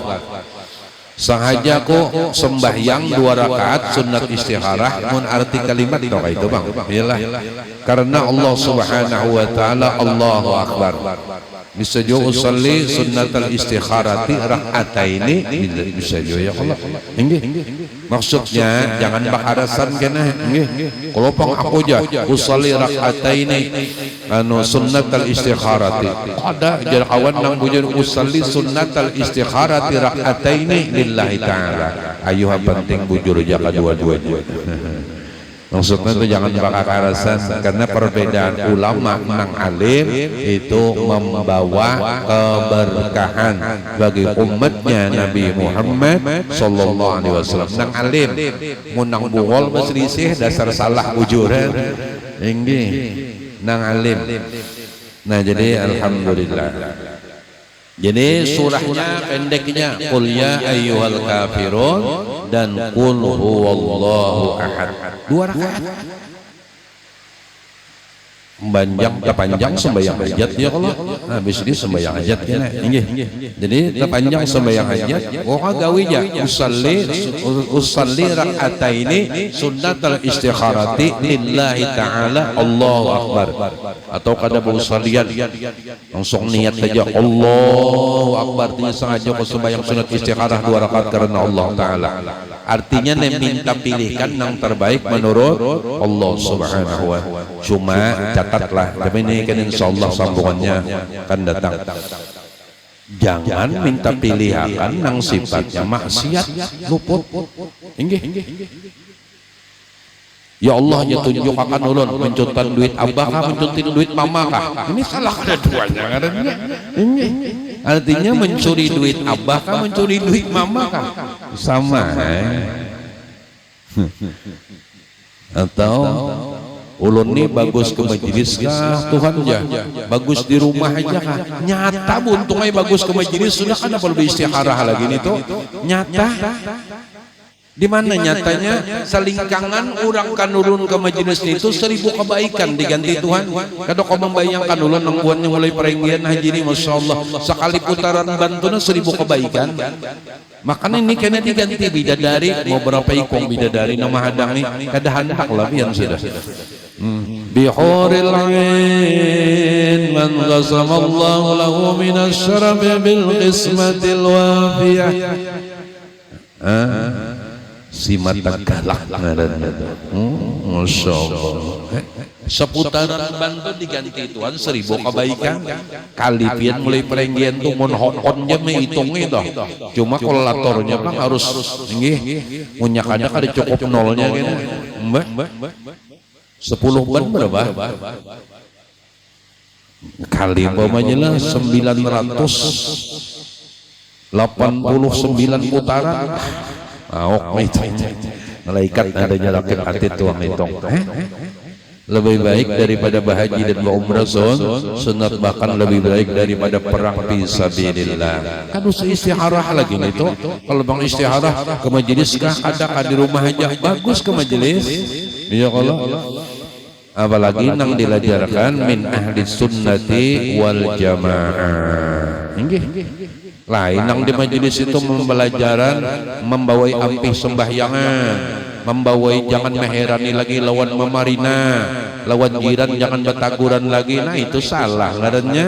Sahajaku sembahyang 2 rakaat sunat istikharah, mun arti kalimat toh itu bang, iyalah karena Allah subhanahu wa ta'ala Allahu akbar. Bisa juga usalli sunnatul istikharati rakaataini, bisa juga ya Allah. Maksudnya jangan bakarasan kena kalau pang aku aja usalli rakaataini sunnatul istikharati, ada jar kawan nang bujur usalli sunnatul istikharati rakaataini lillahi ta'ala. Ayuh penting bujur jaga dua-duanya. Maksudnya itu jangan bakarasan, karena perbedaan ulama nang alim itu membawa keberkahan bagi umatnya Nabi Muhammad sallallahu alaihi wasallam. Nang alim munang bungol berselisih dasar salah ujuran ini nang alim. Nah jadi alhamdulillah. Jadi surahnya pendeknya qul ya ayyuhal kafirun dan qul huwallahu ahad, 2 rakaat. Banjang panjang sembahyang hajat ya Allah. Habis ini sembahyang hajat kena. Jadi panjang sembahyang hajat. Oh gawe ja usalli rak'ataini sunnatul istikharati lillahi ta'ala Allahu akbar. Atau kada beusalian langsung niat saja Allahu akbar, tidak sengaja sembahyang sunat istikharah 2 rakaat karena Allah taala. Artinya minta pilihkan yang terbaik menurut Allah Subhanahu wa ta'ala. Cuma catatlah, tapi ini kan insyaallah sambungannya kan datang. Jangan minta pilihan yang sifatnya maksiat luput. Inggih. Ya Allah nya tunjuk akan ulun mencuntan duit abah kah mencuntin duit mama kah. Ini salah ada duanya ngarannya. Artinya mencuri duit abah kah mencuri duit mama kah? Sama. Atau ulun nih bagus ke majelis kah Tuhan ya, bagus di rumah aja kah, nyata buntungnya bagus ke majelis sudah kan apa lebih istikharah lagi nih tuh nyata. Di mana nyatanya selingkangan orang kanulun ke majelis itu 1000 kebaikan diganti Tuhan. Kadang kau membayangkan ulun nangguannya mulai perenggian haji ini masya Allah sekali putaran bantuna 1000 kebaikan. Makanya ini kena diganti bidadari, mau berapa ikong bidadari nama hadang nih kada handak lah yang sudah. Bihuril ain man ghasamallahu lahu minas syarabi bil qismatil wafiyah. Si mata galak ngaranna. Masya Allah. Seputaran bantu diganti Tuhan 1000 kebaikan. Kalipian mulai perenggian tuh mun hokonnya mehitungnya toh. Cuma kalkulatornya kan harus nggih punya kada cukup nolnya gitu. Mbak 10 ban berapa? Kali umpamanya lah 989 putaran. Malaikat adanya lakit hati tuang hitung. Lebih baik daripada berhaji dan berumrah sunat, bahkan lebih baik daripada perang fisabilillah. Kan usah istikharah lagi itu. Kalau bang istikharah ke majelis kah ada di rumah aja bagus ke majelis. Ya Allah. Apalagi nang dilajarkan min ahli sunnati wal jamaah. Lain yang di majelis itu membelajaran, membawai ampih sembahyangan, membawai jangan meherani lagi lawan memarina, lawan jiran jangan betaguran lagi. Nah itu salah ngarannya.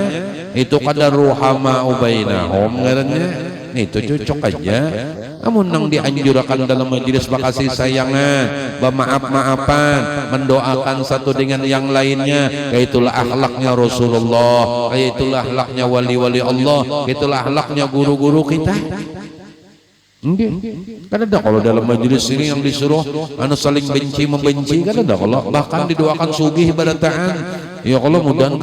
Itu kadar ruhama ubainahum ngarannya. Itu cocok aja. Namun nang dianjurkan dalam majelis makasih sayangan, bermaaf-maafan, mendoakan satu dengan yang lainnya. Itulah akhlaknya Rasulullah, itulah akhlaknya wali-wali Allah, itulah akhlaknya guru-guru kita. Kan ada kalau dalam majelis ini yang disuruh saling benci membenci, kan ada kalau bahkan didoakan sugih barataan. Ya Allah mudahan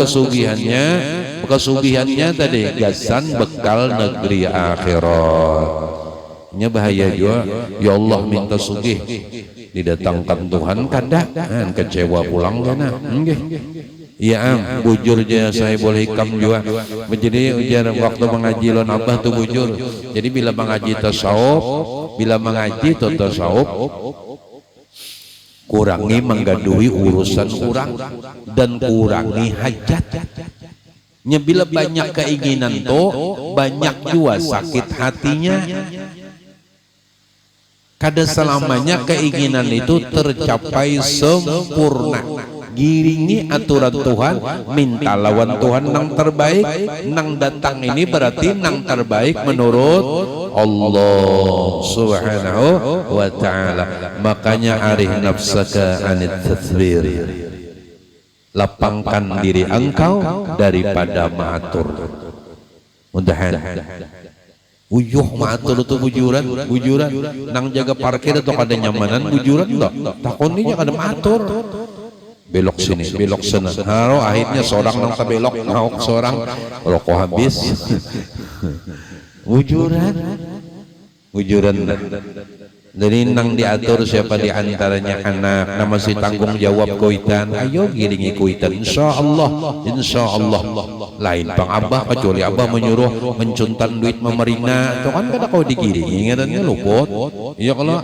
kesugihannya tadi gasan bekal negeri akhirat. Nya bahaya juga. Ya Allah minta sugih didatangkan Tuhan kada kecewa pulang kana. Iya bujur aja saya boleh hikam juga. Jadi ujar waktu mengaji lon abah tuh bujur. Jadi bila mengaji tasawuf, kurangi menggaduhi urusan orang dan kurangi hajat. Nya bila banyak keinginan tuh banyak juga sakit hatinya. Kada selamanya keinginan itu tercapai sempurna. Giringi aturan Tuhan, minta lawan Tuhan nang terbaik. Nang datang ini berarti nang terbaik menurut Allah Subhanahu wa ta'ala. Makanya arih nafsaka anit tathbir, lapangkan diri engkau daripada maatur. Mudahan uyuh maatur itu bujuran nang jaga parkir atau kada nyamanan bujuran toh takon ini kada maatur. Belok sini belok sana haro akhirnya seorang nang belok naok seorang rokok habis. bujuran Jadi nang diatur siapa diantaranya anak, na masih tanggung jawab kuitan, ayo giringi kuitan, insya Allah. Lain pang abah kecuali abah menyuruh mencuntan duit memerina, itu kan kada kau digiringi, ngarannya luput. Iya kalau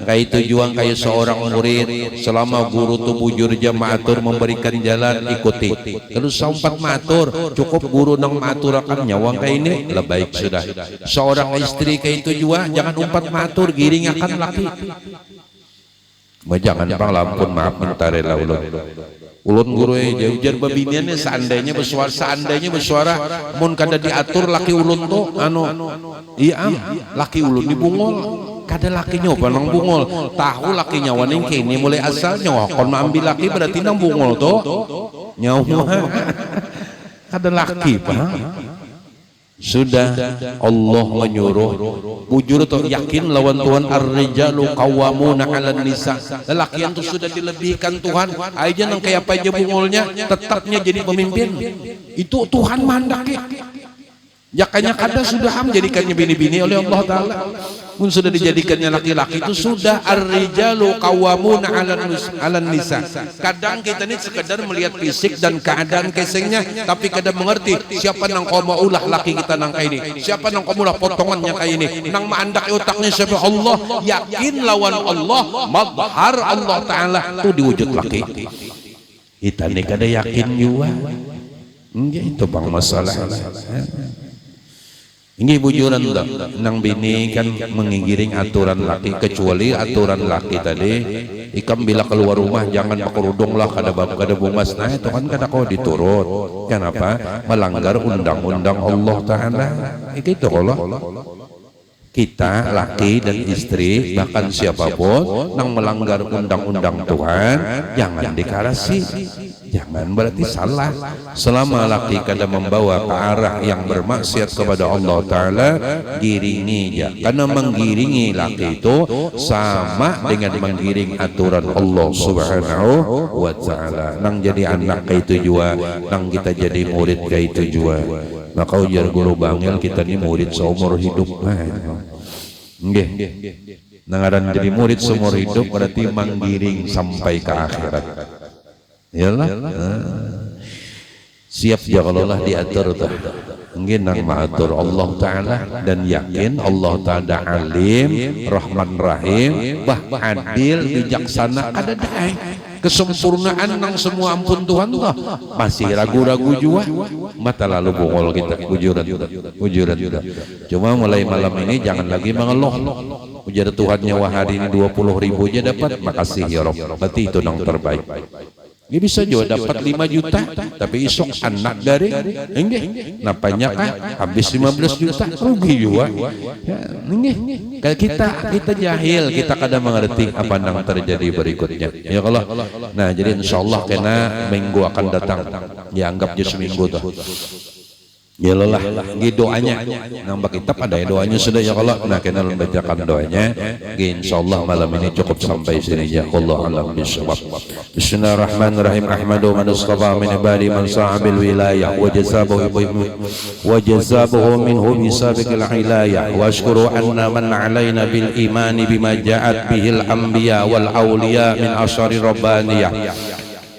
Kayak tujuan kayak seorang murid selama guru tu bujur je maatur memberikan jalan ikuti. Kalau sempat maatur cukup guru nang maaturakan nyawang kayak ini lah baik sudah. Seorang istri kayak tujuan jangan umpat maatur giring akan laki. Jangan bang lampun maaf mentarela ulun guru ujar babiniannya seandainya bersuara mun kada diatur laki ulun tuh iya laki ulun dibungol kada lakinya panang bungol tahu lakinya waning kini mulai asalnya kon ambil laki berarti nang bungol tuh nyawa kada laki pak. Sudah Allah menyuruh bujur atau yakin lawan Tuhan ar-rijalu qawwamuna 'alan nisa. Lelaki yang sudah dilebihkan Tuhan aja nang kayak apa aja bungolnya tetapnya jadi pemimpin. Itu Tuhan mandaki. Jakanya kada sudah menjadikannya bini-bini oleh Allah Ta'ala. Pun sudah dijadikannya laki-laki itu sudah ar-rijalu qawwamuna 'alan nisa. Kadang kita ini sekedar melihat fisik dan keadaan kesengnya tapi kadang mengerti siapa nang kau mau ulah laki kita nang kayak ini, siapa nang kau ulah potongannya kayak ini, nang maandak otaknya siapa Allah, yakin lawan Allah, madhar Allah Ta'ala itu diwujud laki. Kita ini kada yakin juga. Itu bang masalah. Ini bujuran nang bini kan mengiring aturan laki, kecuali aturan laki tadi ikam bila keluar rumah jangan pakai kerudung lah kada bungas. Nah itu kan kada kau diturut. Kenapa? Melanggar undang-undang Allah Ta'ala. Itu kalau kita laki dan istri bahkan siapapun nang melanggar undang-undang Tuhan jangan dikarasi, jangan berarti salah. Selama laki kada membawa ke arah yang bermaksiat kepada Allah Ta'ala giringi ya, karena menggiringi laki itu sama dengan menggiring aturan Allah Subhanahu wa Ta'ala. Nang jadi anak kayak itu juga, nang kita jadi murid kayak itu juga. Maka ujar guru bangil kita ini murid seumur hidup. Nggih. Nangaran jadi murid seumur hidup berarti menggiring sampai ke akhirat. Iyalah. Siap ya kalau lah diatur tuh. Mungkin nang maatur Allah Ta'ala dan yakin Allah Ta'ala alim, Rahman Rahim, adil, bijaksana, kada daeng. Kesempurnaan nang semua ampun Tuhan tuh masih ragu-ragu juga. Mata lalu bongol kita bujuran. Cuma mulai malam ini jangan lagi mengeluh. Ujar Tuhannya wah hari ini 20.000 aja dapat, makasih ya Rob. Berarti itu nang terbaik. Dia bisa juga dapat 5 juta tapi isok anak dari enggak napanya kah habis 15 juta rugi juga ya, kalau kita jahil kita kadang mengerti apa yang terjadi berikutnya ya kalau nah jadi insyaallah kena minggu akan datang ya anggap aja seminggu tuh ya lelah doanya nambah kita pada doanya sudah ya Allah. Nah kita membacakan doanya insyaallah malam ini cukup sampai sini ya Allah alam bisawab. Bismillahirrahmanirrahim. Ahmadu man istafa min ibadi man sa'abil wilayah wa jazabahu minhu bisabiqil hilayah wa ashkuru anna man alaina bil imani bima ja'at bihil anbiya wal awliya min asyari rabbaniyah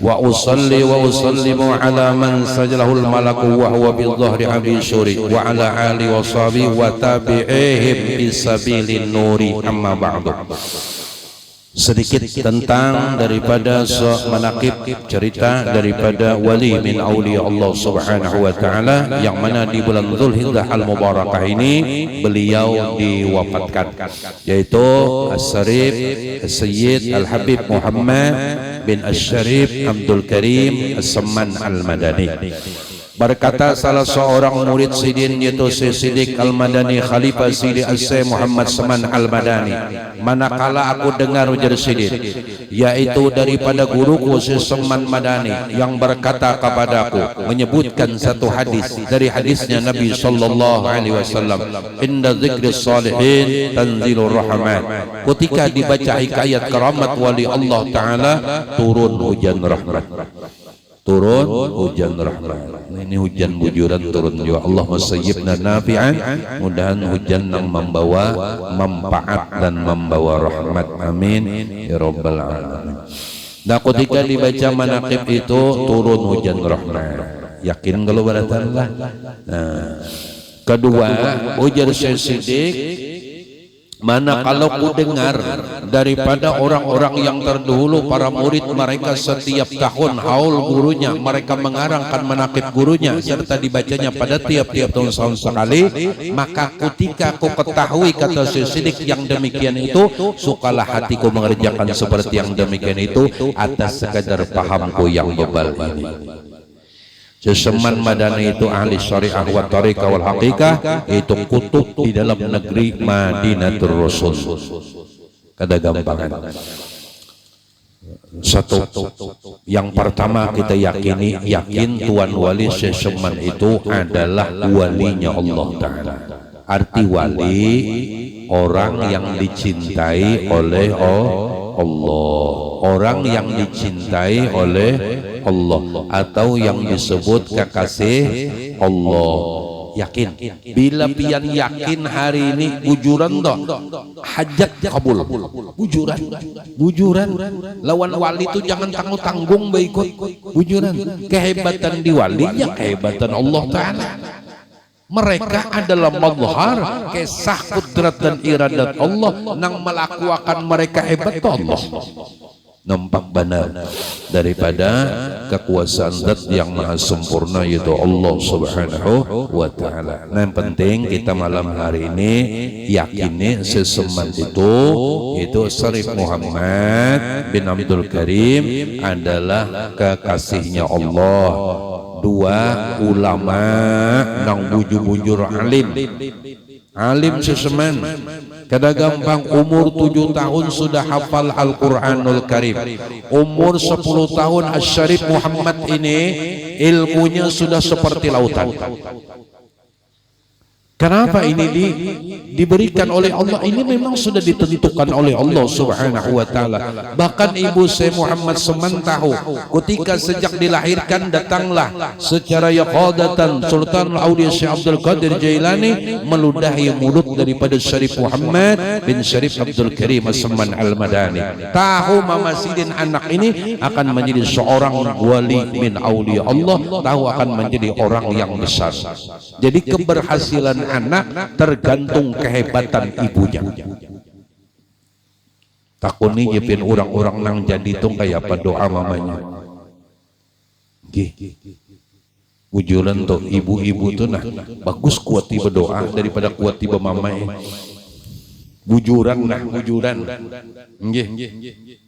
wa usalli wa usallimu ala man sajalahu al-malaku wa huwa bil-dhahri abi syuri wa ala ali wa sahbi wa tabi'ihim bisabilin nuri amma ba'du. Sedikit tentang daripada manaqib cerita daripada wali min auliya Allah Subhanahu wa Ta'ala yang mana di bulan Dzulhijjah al-Mubarakah ini beliau diwafatkan, yaitu As-Syarif Sayyid Al-Habib Muhammad bin Asy-Syarif Abdul Karim As-Samman Al-Madani. Berkata salah seorang murid Sidin yaitu Siddiq Al-Madani Khalifah Sidi As-Syekh Muhammad Saman Al-Madani, manakala aku dengar ujar Sidin yaitu daripada guruku Syekh Saman Madani yang berkata kepadaku menyebutkan satu hadis dari hadisnya Nabi sallallahu alaihi wasallam, inda dzikris salihin tanzilur rahmat, ketika dibaca hikayat keramat wali Allah Ta'ala turun hujan rahmat, turun hujan rahmat. Ini hujan bujuran turun juga. Allahumma sayyibna nafi'an, mudahan hujan yang membawa manfaat dan membawa rahmat, amin ya rabbal alamin. Nah ketika dibaca manaqib itu turun hujan rahmat, yakin kalau baratallah. Nah kedua ujar Syekh Siddiq Mana kalau ku dengar daripada orang-orang yang terdahulu para murid mereka setiap tahun haul gurunya, mereka mengarangkan manaqib gurunya serta dibacanya pada tiap-tiap tahun sekali, maka ketika aku ketahui kata si Siddiq yang demikian itu, sukalah hatiku mengerjakan seperti yang demikian itu atas sekadar pahamku yang bebal ini. Seseman Madani itu ahli syariah wa tariqah wal haqiqah, itu kutub di dalam negeri Madinatul Rasul. Kada gampangan. Satu, yang pertama kita yakin Tuan Wali Seseman itu adalah walinya Allah Ta'ala. Arti wali, orang yang dicintai oleh Allah, orang yang dicintai oleh Allah, atau yang disebut kekasih Allah. Yakin, bila pian yakin hari ini bujuran toh hajat kabul, bujuran lawan wali itu jangan tanggung berikut bujuran. Kehebatan di wali ya kehebatan Allah Ta'ala. Mereka adalah mazhar kisah kudrat dan iradat Allah, nang melakukan mereka hebat Allah. Nampak benar daripada kekuasaan zat yang maha sempurna yaitu Allah Subhanahu wa Ta'ala. Nah, yang penting kita malam hari ini yakini Seseman itu Syarif Muhammad bin Abdul Karim adalah kekasihnya Allah. Dua ulama nang bujur-bujur alim Seseman. Kada gampang, umur 7 tahun sudah hafal Al-Quranul Karim. Umur 10 tahun Asy-Syarif Muhammad ini ilmunya sudah seperti lautan. Kenapa ini diberikan oleh Allah? Ini memang sudah ditentukan oleh Allah Subhanahu wa Ta'ala. Bahkan ibu saya Muhammad Seman tahu, ketika sejak dilahirkan datanglah secara yaqadatan Sultan Aulia Syekh Abdul Qadir Jailani meludahi mulut daripada Syarif Muhammad bin Syarif Abdul Karim Seman Al-Madani. Tahu Mama Sidin anak ini akan menjadi seorang wali min aulia Allah, tahu akan menjadi orang yang besar. Jadi keberhasilan anak tergantung kehebatan ibunya. Takuni jepin orang-orang nang jadi itu kayak apa doa mamanya. Ujuran tuh ibu-ibu tuh nah bagus kuat tiba doa daripada kuat tiba mamanya. Bujuran nah bujuran.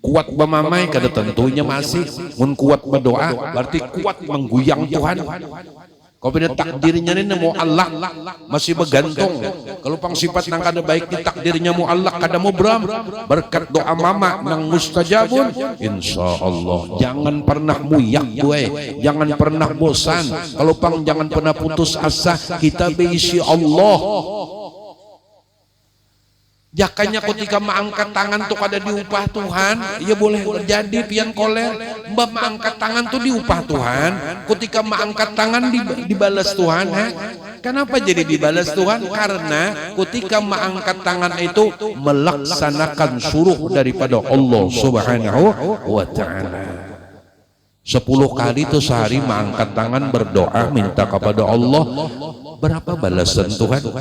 Kuat bamamai kada tentunya masih mun kuat berdoa berarti kuat mengguyang Tuhan. Kau punya takdirnya ini mau Allah masih bergantung. Kalau pang sifat nang kada baik di takdirnya mau Allah kada mau beram berkat doa mama nang mustajabun. Insya Allah jangan pernah muyak gue, jangan pernah bosan. Kalau pang jangan pernah putus asa, kita beisi Allah. Jakanya ketika mengangkat tangan tuh kada diupah Tuhan, ya boleh terjadi pian koler. Mbak mengangkat tangan tuh diupah Tuhan, ketika mengangkat tangan dibalas Tuhan. Kenapa jadi dibalas Tuhan? Karena ketika mengangkat tangan itu melaksanakan suruh daripada Allah Subhanahu wa Ta'ala. 10 kali itu sehari mengangkat tangan berdoa minta kepada Allah, berapa balasan Tuhan?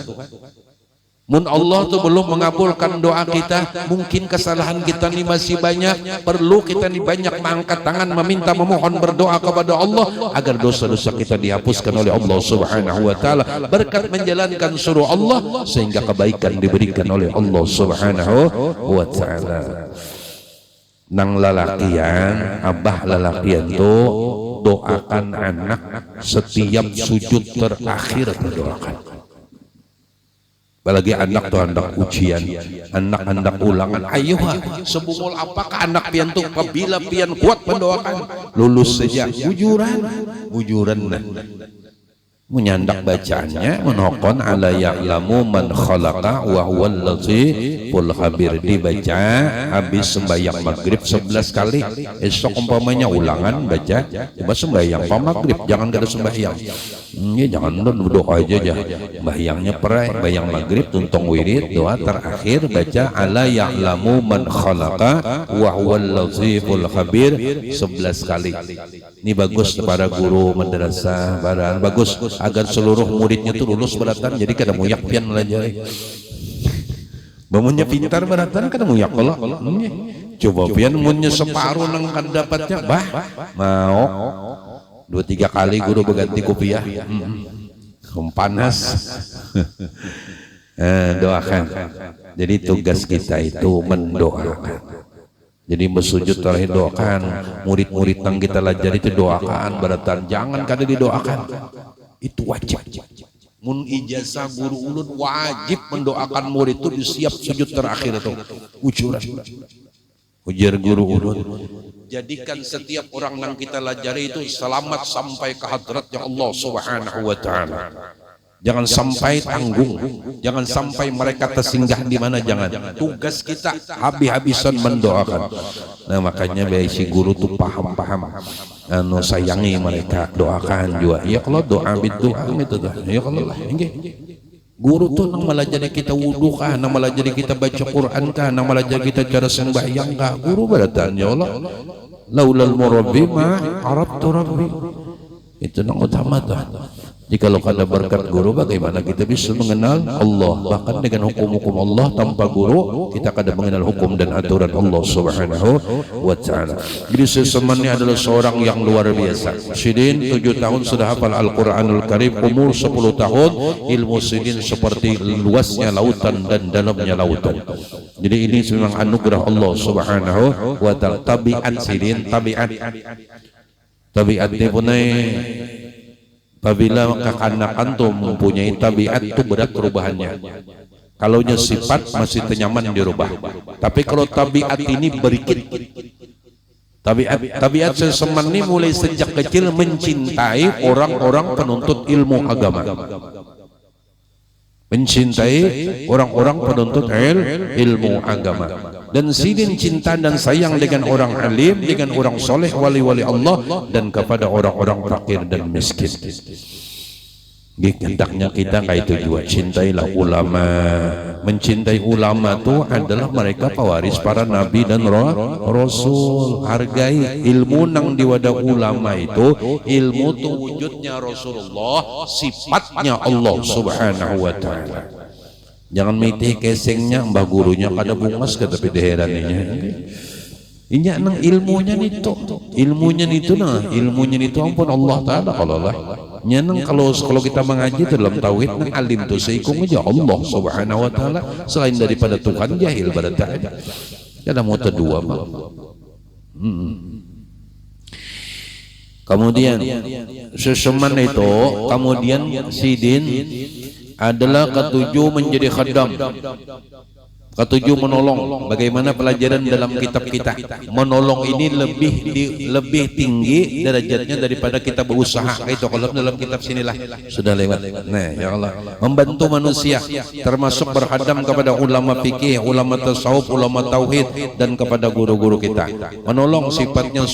Mun Allah tuh belum mengabulkan doa kita, mungkin kesalahan kita ini masih banyak, perlu kita ini banyak mengangkat tangan meminta memohon berdoa kepada Allah agar dosa-dosa kita dihapuskan oleh Allah Subhanahu wa Ta'ala berkat menjalankan suruh Allah, sehingga kebaikan diberikan oleh Allah Subhanahu wa Ta'ala. Nang lalakian, abah lalakian tuh doakan anak setiap sujud terakhir berdoakan. Apalagi anak tuh anak ujian, anak-anak ulangan. Ayo sebungul apakah anak pian tuh apabila pian kuat mendoakan lulus saja. Bujuran menyandak bacaannya menokon ala ya'lamu man khalaqa wa huwal latiful khabir. Dibaca habis sembahyang maghrib 11 kali. Esok umpamanya ulangan baca, coba sembahyang maghrib, jangan kada sembahyang. Ya jangan doa aja ya. Sembahyangnya perai, sembahyang maghrib tuntung wirid, doa terakhir baca ala ya'lamu man khalaqa wa huwal latiful khabir 11 kali. Ini bagus para guru madrasah, bagus agar seluruh muridnya itu lulus beratan, jadi kada muyak pian belajar. Bamunya pintar beratan kan mu yakola. Coba pian munnya separuh nang kan dapatnya bah mau 2-3 kali guru berganti kopiah. Panas. Doakan. Jadi tugas kita itu mendoakan. Jadi bersujud terakhir doakan. Murid-murid yang kita lajari itu doakan beratan. Jangan kada didoakan. Itu wajib. Mun ijazah guru ulun wajib mendoakan murid itu di siap sujud terakhir itu ujuran. Ujar guru ulun. Jadikan setiap orang yang kita lajari itu selamat sampai ke hadratnya Allah Subhanahu wa taala. Jangan sampai tanggung, jangan sampai mereka tersinggah di mana, jangan. Tugas kita habis-habisan mendoakan. Nah makanya baik si guru tuh paham, sayangi mereka, doakan juga. Ya kalau doa doa itu dah. Ya kalau lah, guru tuh nang melajari kita wudu kah, nang melajari kita baca Quran kah, nang melajari kita cara sembahyang kah. Guru beratan ya Allah. Laulal murabbi ma arabtu rabbi. Itu nang utama tuh. Jikalau kada berkat guru, bagaimana kita bisa mengenal Allah? Bahkan dengan hukum-hukum Allah tanpa guru kita kada mengenal hukum dan aturan Allah Subhanahu wa taala. Jadi sesemannya adalah seorang yang luar biasa. Sidin 7 tahun sudah hafal Al-Qur'anul Karim, umur 10 tahun ilmu Sidin seperti luasnya lautan dan dalamnya lautan. Jadi ini memang anugerah Allah Subhanahu wa taala. Tabiat Sidin, tabiat punai. Apabila kekanakan tuh mempunyai tabiat itu berat perubahannya. Kalau sifat masih tenyaman dirubah. Tapi kalau tabiat ini berikit. Tabiat seseman ini mulai sejak kecil mencintai orang-orang penuntut ilmu agama. Mencintai orang-orang penuntut ilmu agama. Dan Sidin cinta dan sayang dengan orang alim, dengan orang soleh, wali-wali Allah, dan kepada orang-orang fakir dan miskin. Hendaknya kita kayak itu juga, cintailah ulama. Mencintai ulama itu adalah mereka pewaris para nabi dan rasul. Hargai ilmu nang diwadah ulama itu, ilmu itu wujudnya Rasulullah, sifatnya Allah Subhanahu wa taala. Jangan miti kesengnya mbah gurunya kada bungas ke tapi deheraninya. Inya nang ilmunya nitu ampun Allah taala kalau lah. Nyenang kalau kita mengaji dalam tauhid nang alim tu seikung aja Allah Subhanahu wa taala, selain daripada Tuhan jahil pada ta'ala. Kada mau kedua Pak. Kemudian seseman itu, kemudian Sidin adalah ketujuh menjadi khadam, ketujuh menolong. Bagaimana pelajaran dalam kitab kita? Menolong ini lebih tinggi derajatnya daripada kita berusaha. Itu kalau dalam kitab sinilah sudah lewat. Nah, ya Allah, membantu manusia termasuk berhadam kepada ulama fikih, ulama tasawuf, ulama tauhid, dan kepada guru-guru kita. Menolong sifatnya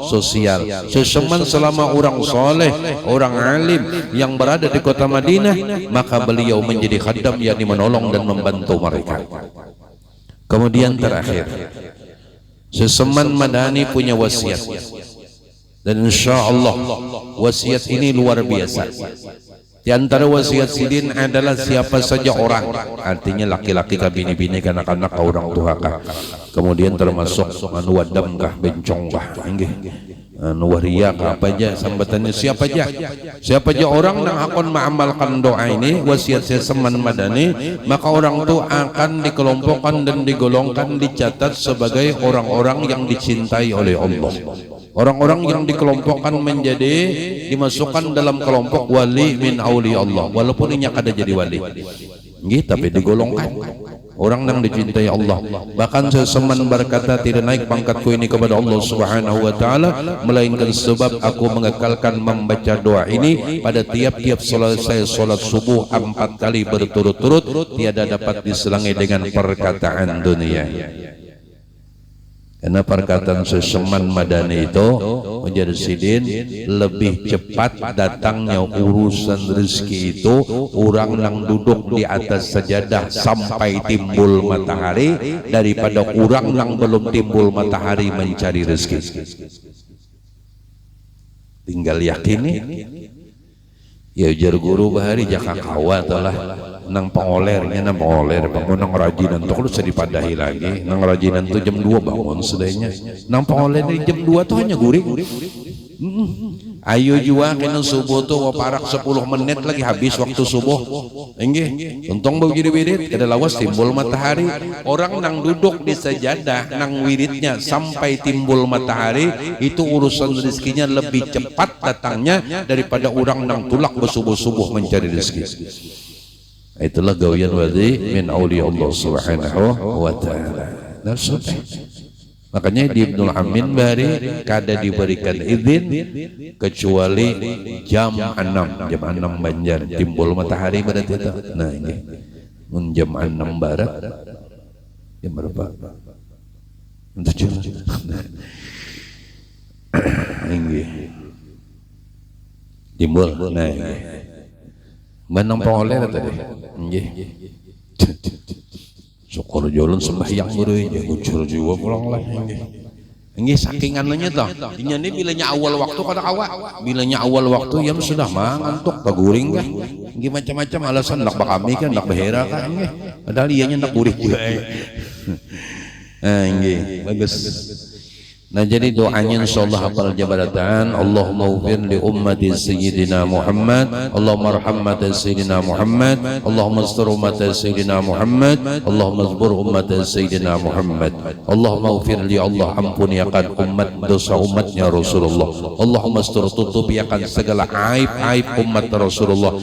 sosial. Seseman selama orang soleh, orang alim yang berada di kota Madinah, maka beliau menjadi khadam, yakni menolong dan membantu mereka. Kemudian terakhir, seseman Madani punya wasiat, dan insya Allah wasiat ini luar biasa. Di antara wasiat Sidin adalah siapa saja orang, artinya laki-laki kah, bini-bini, kanak-kanak, orang tua kah, kemudian termasuk wadam kah, bencong kah, waria apa aja sambatannya, siapa aja orang yang akan mengamalkan doa ini, wasiat seseman Madani, maka orang itu akan dikelompokkan dan digolongkan, dicatat sebagai orang-orang yang dicintai oleh Allah. Orang-orang yang dikelompokkan menjadi dimasukkan dalam kelompok wali min auli Allah, walaupun ini kada jadi wali, tapi digolongkan orang yang dicintai Allah. Bahkan seseman berkata, tidak naik pangkatku ini kepada Allah Subhanahu wa taala melainkan sebab aku mengekalkan membaca doa ini pada tiap-tiap selesai salat subuh 4 kali berturut-turut, tiada dapat diselangi dengan perkataan dunia. Karena perkataan seseman Madani itu menjadi Sidin, lebih cepat datangnya urusan rezeki itu orang yang duduk di atas sajadah sampai timbul matahari daripada orang yang belum timbul matahari mencari rezeki. Tinggal yakini. Ya ujar guru bahari jaka kawat lah nang pengolernya nang pengoler bangun nang rajinan tuh lu sedih padahi lagi nang rajinan tuh jam 2 bangun sedainya nang pengoler jam 2 tuh hanya guring. Ayo jua kena subuh tuh waparak 10 menit lagi habis waktu subuh. Enggih, untung bau jadi wirid kada lawas timbul matahari. Orang nang duduk di sajadah nang wiridnya sampai timbul matahari itu urusan rezekinya lebih cepat datangnya daripada orang nang tulak bersubuh-subuh mencari rezeki. Itulah gawian wadi min auliya Allah subhanahu wa ta'ala. Nah, makanya di Ibnul Amin bari kada diberikan izin kecuali jam 6 Banjar timbul matahari berarti itu. Nah ini jam 6 barat jam berapa? 7. Ini timbul. Nah ini menang pengoler tadi. Nggih. Syukur jalan sembahyang beureui ngucur jiwa pulang lah. Nggih saking anunya toh. Dinya ini bilanya awal waktu kada kawa. Bilanya awal waktu yang sudah mah ngantuk kaguring kan. Nggih macam-macam alasan nak bakami kan nak behera kan nggih. Padahal ianya nak gurih juga. Nggih bagus. Nah jadi doanya insyaallah hafal jabaratan Allahumma ufir li ummati sayyidina Muhammad Allahumma rahmati sayyidina Muhammad Allahumma astur ummati sayyidina Muhammad Allahumma asbur ummati sayyidina Muhammad Allahumma ufir li Allah ampuniakan umat dosa umatnya Rasulullah Allahumma astur tutupiakan segala aib-aib umat Rasulullah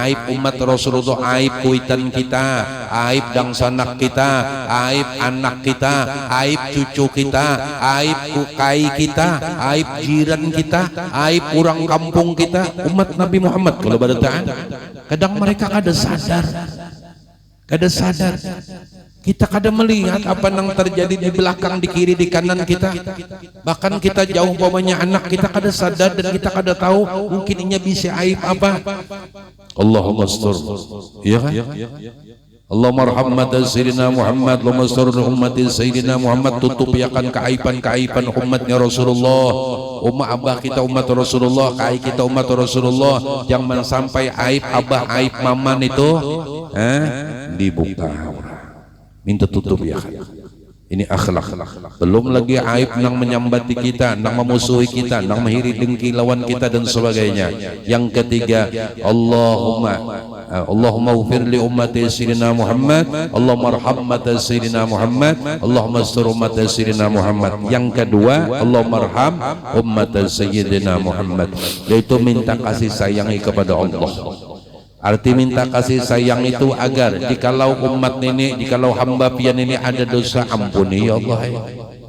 aib umat Rasulullah aib kuitan kita aib dangsanak kita aib anak kita aib cucu kita aib kukai kita, aib jiran kita, aib orang kampung kita, umat Nabi Muhammad kalau barataan. Kadang mereka kada sadar. Kita kada melihat apa yang terjadi di belakang, di kiri, di kanan kita. Bahkan kita jauh bawahnya anak kita kada sadar dan kita kada tahu mungkin inya bisa aib apa. Allahumma astur. Iya kan? Allahumma rahmatan sayyidina Muhammad Allahumma astur ummati sayyidina Muhammad tutupiakan keaiban-keaiban umatnya Rasulullah umat abah kita umat Rasulullah kai kita umat Rasulullah jangan sampai aib abah aib maman itu dibuka minta tutup ya ini akhlak belum lagi aib nang menyambati kita nang memusuhi kita nang menghiri dengki lawan kita dan sebagainya yang ketiga Allahumma ufir li ummati sayyidina Muhammad Allahumma arham sayyidina Muhammad Allahumma astur ummati sayyidina Muhammad yang kedua Allahumma arham ummati sayyidina Muhammad yaitu minta kasih sayangi kepada Allah. Arti minta kasih sayang itu agar jikalau umat ini, jikalau hamba pian ini ada dosa ampuni ya Allah.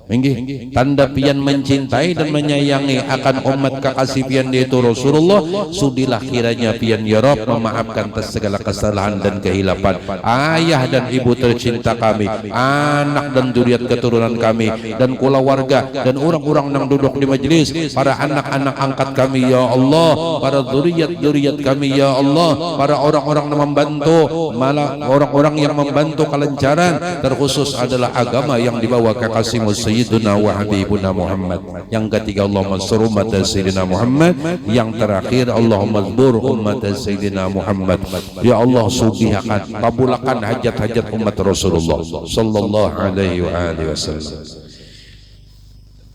Nggih, tanda pian mencintai dan menyayangi akan umat kekasih pian yaitu Rasulullah, sudilah kiranya pian ya Rabb memaafkan atas segala kesalahan dan kehilapan ayah dan ibu tercinta kami, anak dan zuriat keturunan kami dan keluarga dan orang-orang yang duduk di majelis, para anak-anak angkat kami ya Allah, para zuriat kami ya Allah, para orang-orang yang membantu, malah orang-orang yang membantu kelancaran, terkhusus adalah agama yang dibawa kekasihmu Sayyiduna wa Habibuna Muhammad. Yang ketiga Allahumma ansur umat Sayyidina Muhammad. Yang terakhir Allahumma zbur umat Sayyidina Muhammad. Ya Allah sugihakan kabulakan hajat-hajat umat Rasulullah sallallahu alaihi wa alihi wasallam.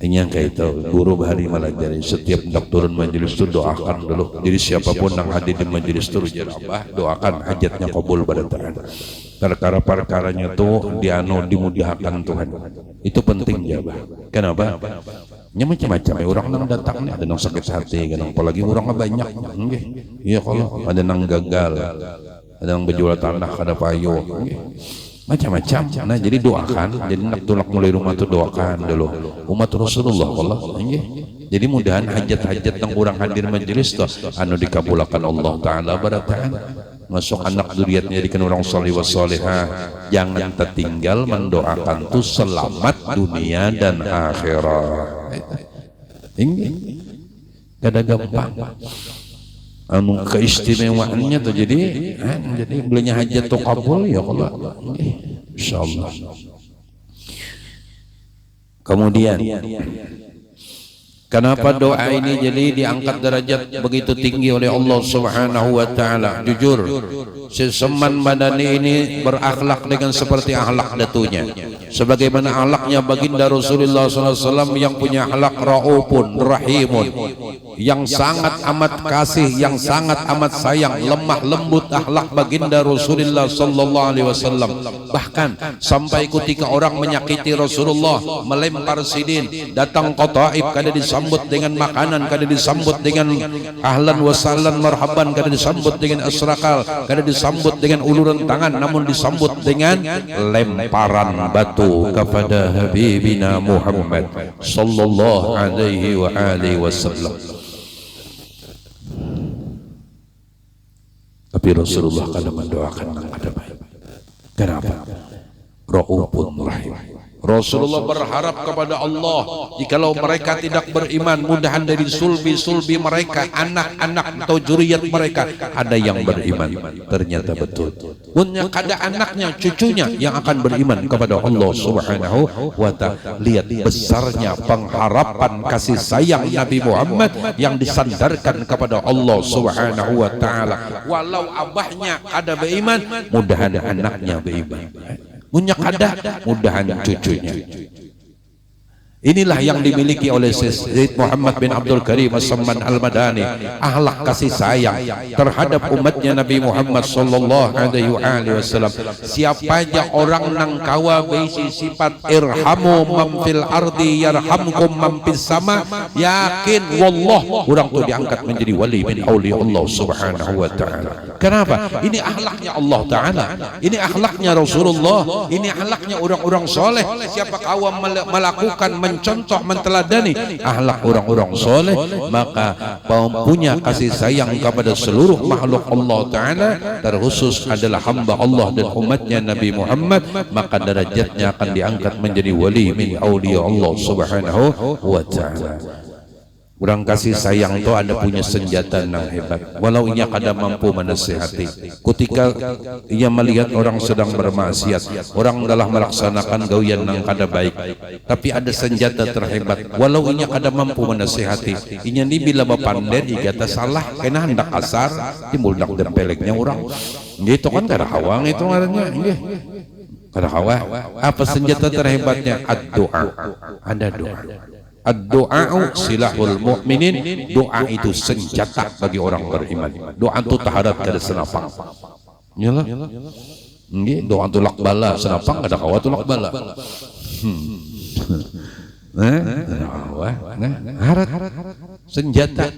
Ini yang kayak itu guru bahari malah dari setiap hendak turun majelis itu doakan dulu. Jadi siapapun yang hadir di majelis itu Abah doakan hajatnya kabul pada Tuhan. Perkara-perkaranya tuh dimudahkan Tuhan. Itu penting ya Abah. Kenapa? Nya macam-macam orang nang datang ada nang sakit hati, kadang apalagi orang banyak. Iya kalau ada nang gagal, ada nang berjual tanah kada payu. Macam-macam. Nah jadi doakan, jadi nak tulak mulai rumah tu doakan dulu umat Rasulullah Allah. Jadi mudahan hajat-hajat yang orang hadir majelis tu anu dikabulkan Allah Taala barataan. Masuk anak zuriatnya jadikan orang salih wa salihah. Jangan tertinggal mendoakan tu selamat dunia dan akhirat. Ini kada gampang. Anu keistimewaannya tuh jadi belinya hajat tuh kabul ya Allah insyaallah. Kemudian Kenapa doa ini jadi diangkat derajat begitu tinggi oleh Allah Subhanahu wa taala? Jujur, seseman badani ini berakhlak dengan seperti akhlak datunya. Sebagaimana akhlaknya baginda Rasulullah SAW yang punya akhlak raufun rahimun, yang sangat amat kasih, yang sangat amat sayang, lemah lembut akhlak baginda Rasulullah SAW. Bahkan sampai ketika orang menyakiti Rasulullah, melempar sidin, datang ke Taif kada disambut dengan makanan, kada disambut dengan ahlan wa sahlan marhaban, kada disambut dengan asrakal, kada disambut dengan uluran tangan, namun disambut dengan lemparan batu kepada Habibina Muhammad sallallahu alaihi wa alihi wasallam. Tapi Rasulullah kada mendoakan yang kada baik. Kenapa? Raufun rahim. Rasulullah berharap kepada Allah, jikalau mereka tidak beriman, mudahan dari sulbi-sulbi mereka, anak-anak atau zuriat mereka ada yang beriman. Ternyata betul. Punya kada anaknya, cucunya yang akan beriman kepada Allah Subhanahu wa ta'ala. Lihat besarnya pengharapan kasih sayang Nabi Muhammad yang disandarkan kepada Allah Subhanahu wa ta'ala. Walau abahnya ada beriman, mudahan anaknya beriman. Punya kada, mudahan cucunya. Inilah yang dimiliki oleh Sayyid Muhammad bin Abdul Karim As-Samman Al-Madani, akhlak kasih sayang terhadap umatnya Nabi Muhammad sallallahu alaihi wasallam. Siapa aja orang nang kawa beisi sifat irhamu man fil ardi yarhamkum man fis sama, yakin wallah orang tu diangkat menjadi wali min auliya Allah Subhanahu wa taala. Kenapa? Ini akhlaknya Allah taala, ini akhlaknya Rasulullah, ini akhlaknya orang-orang soleh. Siapa kawa melakukan, mencontoh, menteladani akhlak orang-orang soleh, maka punya kasih sayang kepada seluruh makhluk Allah Ta'ala, terkhusus adalah hamba Allah dan umatnya Nabi Muhammad, maka derajatnya akan diangkat menjadi wali min auliya Allah Subhanahu wa Ta'ala. Orang kasih sayang itu ada punya senjata yang hebat. Walau ia kada mampu menasihati, ketika ia melihat orang sedang bermaksiat, orang telah melaksanakan gawian yang kada baik, tapi ada senjata terhebat. Walau ia kada mampu menasihati, inya ni bila bapandai igata salah, kena hendak asar, timbul dak dempeleknya orang. Gitu kan kada hawang itu ngarannya. Nggih. Kada hawa. Apa senjata terhebatnya? Ad-doa. Ada doa. Ad-doa silahul mu'minin. Doa itu senjata bagi orang beriman. Doa itu taharat kada senapang. Iyalah. Nggih, doa itu lakbala, senapang kada kawa tu lakbala. Harat senjata.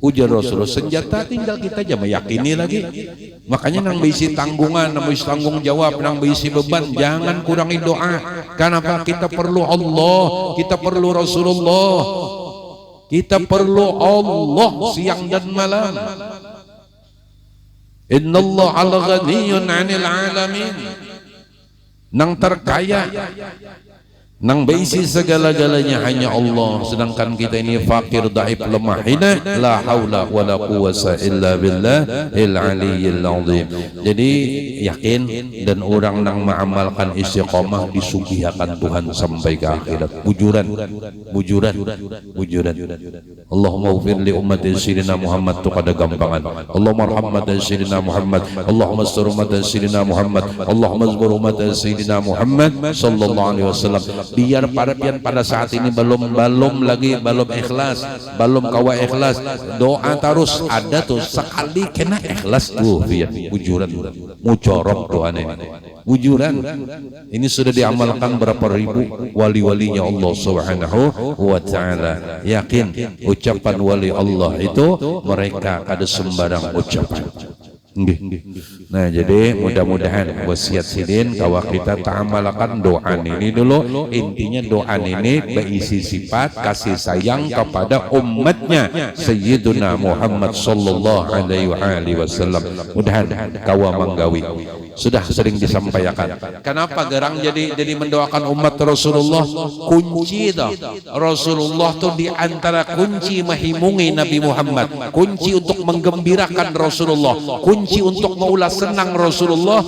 Ujar Rasulullah, senjata tinggal kita aja meyakini lagi. Makanya nang berisi tanggungan, nang berisi tanggung jawab, nang berisi beban, jangan kurangi doa. Kenapa? Kita perlu Allah, kita perlu Rasulullah, kita perlu Allah siang dan malam. Innallaha ala ghaniyyun 'anil 'alamin. Nang terkaya, nang berisi segala-galanya hanya Allah, sedangkan kita ini fakir, dhaif, lemah, hina, la haula wala quwwata illa billahil aliyyil azim. Jadi yakin dan orang nang mengamalkan istiqomah disugihakan Tuhan sampai ke akhirat. Bujuran. Allahumma ufir li ummati sayyidina Muhammad tu kada gampangan. Allahumma arhamna sayyidina Muhammad, Allahumma astur ummati sayyidina Muhammad, Allahumma azbur ummati sayyidina Muhammad sallallahu alaihi wasallam. Biar pada saat ini belum ikhlas, belum kawa ikhlas, doa terus ada tuh sekali kena ikhlas tuh biar bujuran mucorok doanya bujuran. Ini sudah diamalkan berapa ribu wali-walinya Allah Subhanahu wa ta'ala. Yakin ucapan wali Allah itu mereka kada sembarang ucapan. Nah, jadi mudah-mudahan wasiat sidin kawa kita ta'amalkan doa ini dulu. Intinya doa ini berisi sifat kasih sayang kepada umatnya Sayyiduna Muhammad sallallahu alaihi wasallam. Mudahan kawa manggawi sudah sering disampaikan. Kenapa gerang jadi mendoakan umat Rasulullah? Kunci dah Rasulullah tuh di antara kunci menghimungi Nabi Muhammad, kunci untuk menggembirakan Rasulullah, kunci untuk maulah senang Rasulullah.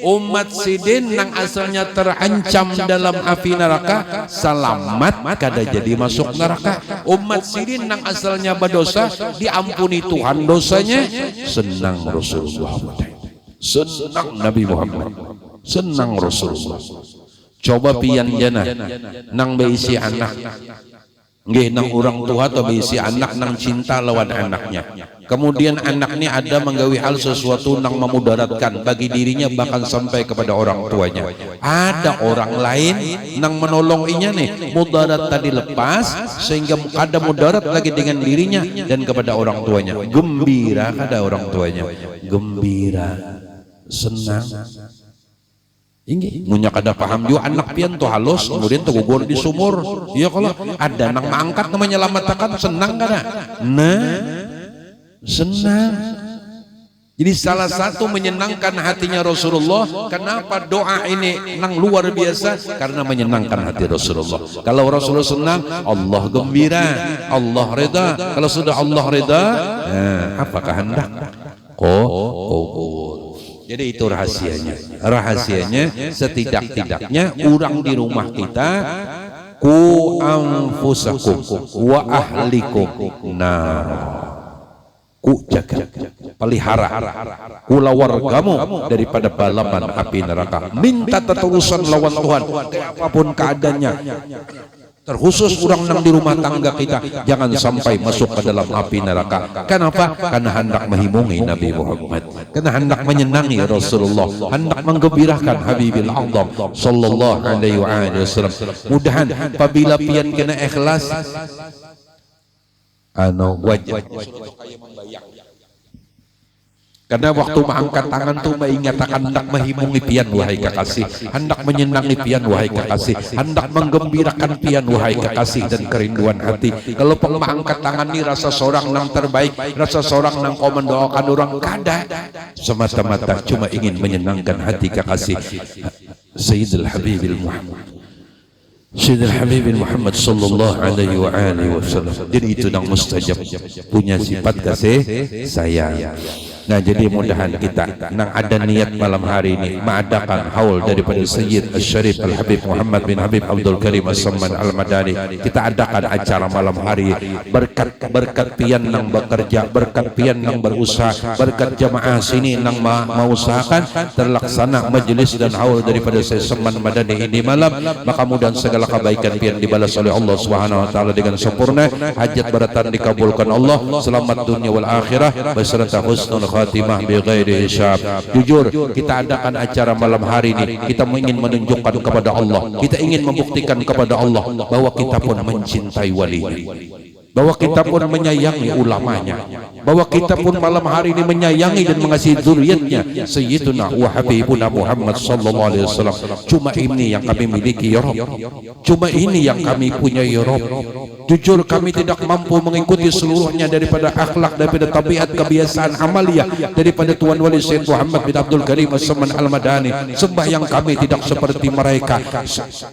Umat sidin nang asalnya terancam dalam api neraka selamat kada jadi masuk neraka. Umat sidin nang asalnya berdosa diampuni Tuhan dosanya, senang Rasulullah, senang Nabi Muhammad, senang Rasulullah. Coba pian jana nang beisi anak nggih nang orang tua atau beisi anak nang cinta lawan anaknya, kemudian anaknya ada menggawi hal sesuatu nang memudaratkan bagi dirinya bahkan sampai kepada orang tuanya. Ada orang lain nang menolong inya nih, mudarat tadi lepas sehingga ada mudarat lagi dengan dirinya dan kepada orang tuanya. Gembira ada orang tuanya, gembira, senang. Ini munya kada paham juga anak pian tuh halus kemudian tuh gugur di sumur. Iya kalau ada nang mangkat namanya menyelamatkan senang kada? Nah, senang. Jadi salah satu menyenangkan hatinya Rasulullah. Kenapa doa ini nang luar biasa? Karena menyenangkan hati Rasulullah. Kalau Rasulullah senang, Allah gembira, Allah reda. Kalau sudah Allah reda, apakah hendak? Jadi itu rahasianya. Rahasianya setidak-tidaknya orang di rumah kita ku anfusakum wa ahlikum nar. Ku jaga, pelihara kula wargamu daripada balapan api neraka. Minta ketulusan lawan Tuhan apapun keadaannya. Terkhusus orang nang di rumah tangga kita jangan sampai masuk ke dalam api neraka. Kenapa? Karena hendak menghimungi Nabi Muhammad, karena hendak menyenangi Rasulullah, hendak menggembirakan Habibil A'zam sallallahu alaihi wasallam. Mudahan apabila pian kena ikhlas wajib. Karena waktu mengangkat tangan tuh mengingatkan hendak menghimungi pian wahai kekasih, hendak menyenangi pian wahai kekasih, hendak menggembirakan pian wahai kekasih dan kerinduan hati. Kalau mengangkat tangan ini rasa seorang nang terbaik, rasa seorang nang kau mendoakan orang kada, semata-mata cuma ingin menyenangkan hati kekasih Sayyidul Habibil Muhammad, Sayyidul Habib Muhammad sallallahu alaihi wasallam. Jadi itu yang mustajab, punya sifat kasih sayang. Nah jadi mudahan kita nang ada niat malam hari ini mengadakan haul daripada Sayyid Al-Syarif Al-Habib Muhammad bin Habib Abdul Karim As-Samman Al-Madani. Kita adakan acara malam hari berkat pian nang bekerja, berkat pian nang berusaha, berkat jamaah sini nang mengusahakan terlaksana majelis dan haul daripada Sayyid Samman Madani ini malam. Maka mudahan segala kebaikan pian dibalas oleh Allah Subhanahu wa taala dengan sempurna, hajat baratan dikabulkan Allah, selamat dunia wal akhirah beserta husnul khatimah bi ghairi hisab. Jujur kita adakan acara malam hari ini, kita ingin menunjukkan kepada Allah, kita ingin membuktikan kepada Allah bahwa kita pun mencintai walinya, bahwa kita pun menyayangi ulamanya, bahwa kita pun malam hari ini menyayangi dan mengasihi zuriatnya Sayyiduna wa Habibuna Muhammad sallallahu alaihi wasallam. Cuma ini yang kami miliki ya Rabb, cuma ini yang kami punya ya Rabb. Jujur kami tidak mampu mengikuti seluruhnya daripada akhlak, daripada tabiat, kebiasaan, amaliyah daripada Tuan Wali Sayyid Muhammad bin Abdul Karim As-Samman Al-Madani. Sembahyang kami tidak seperti mereka,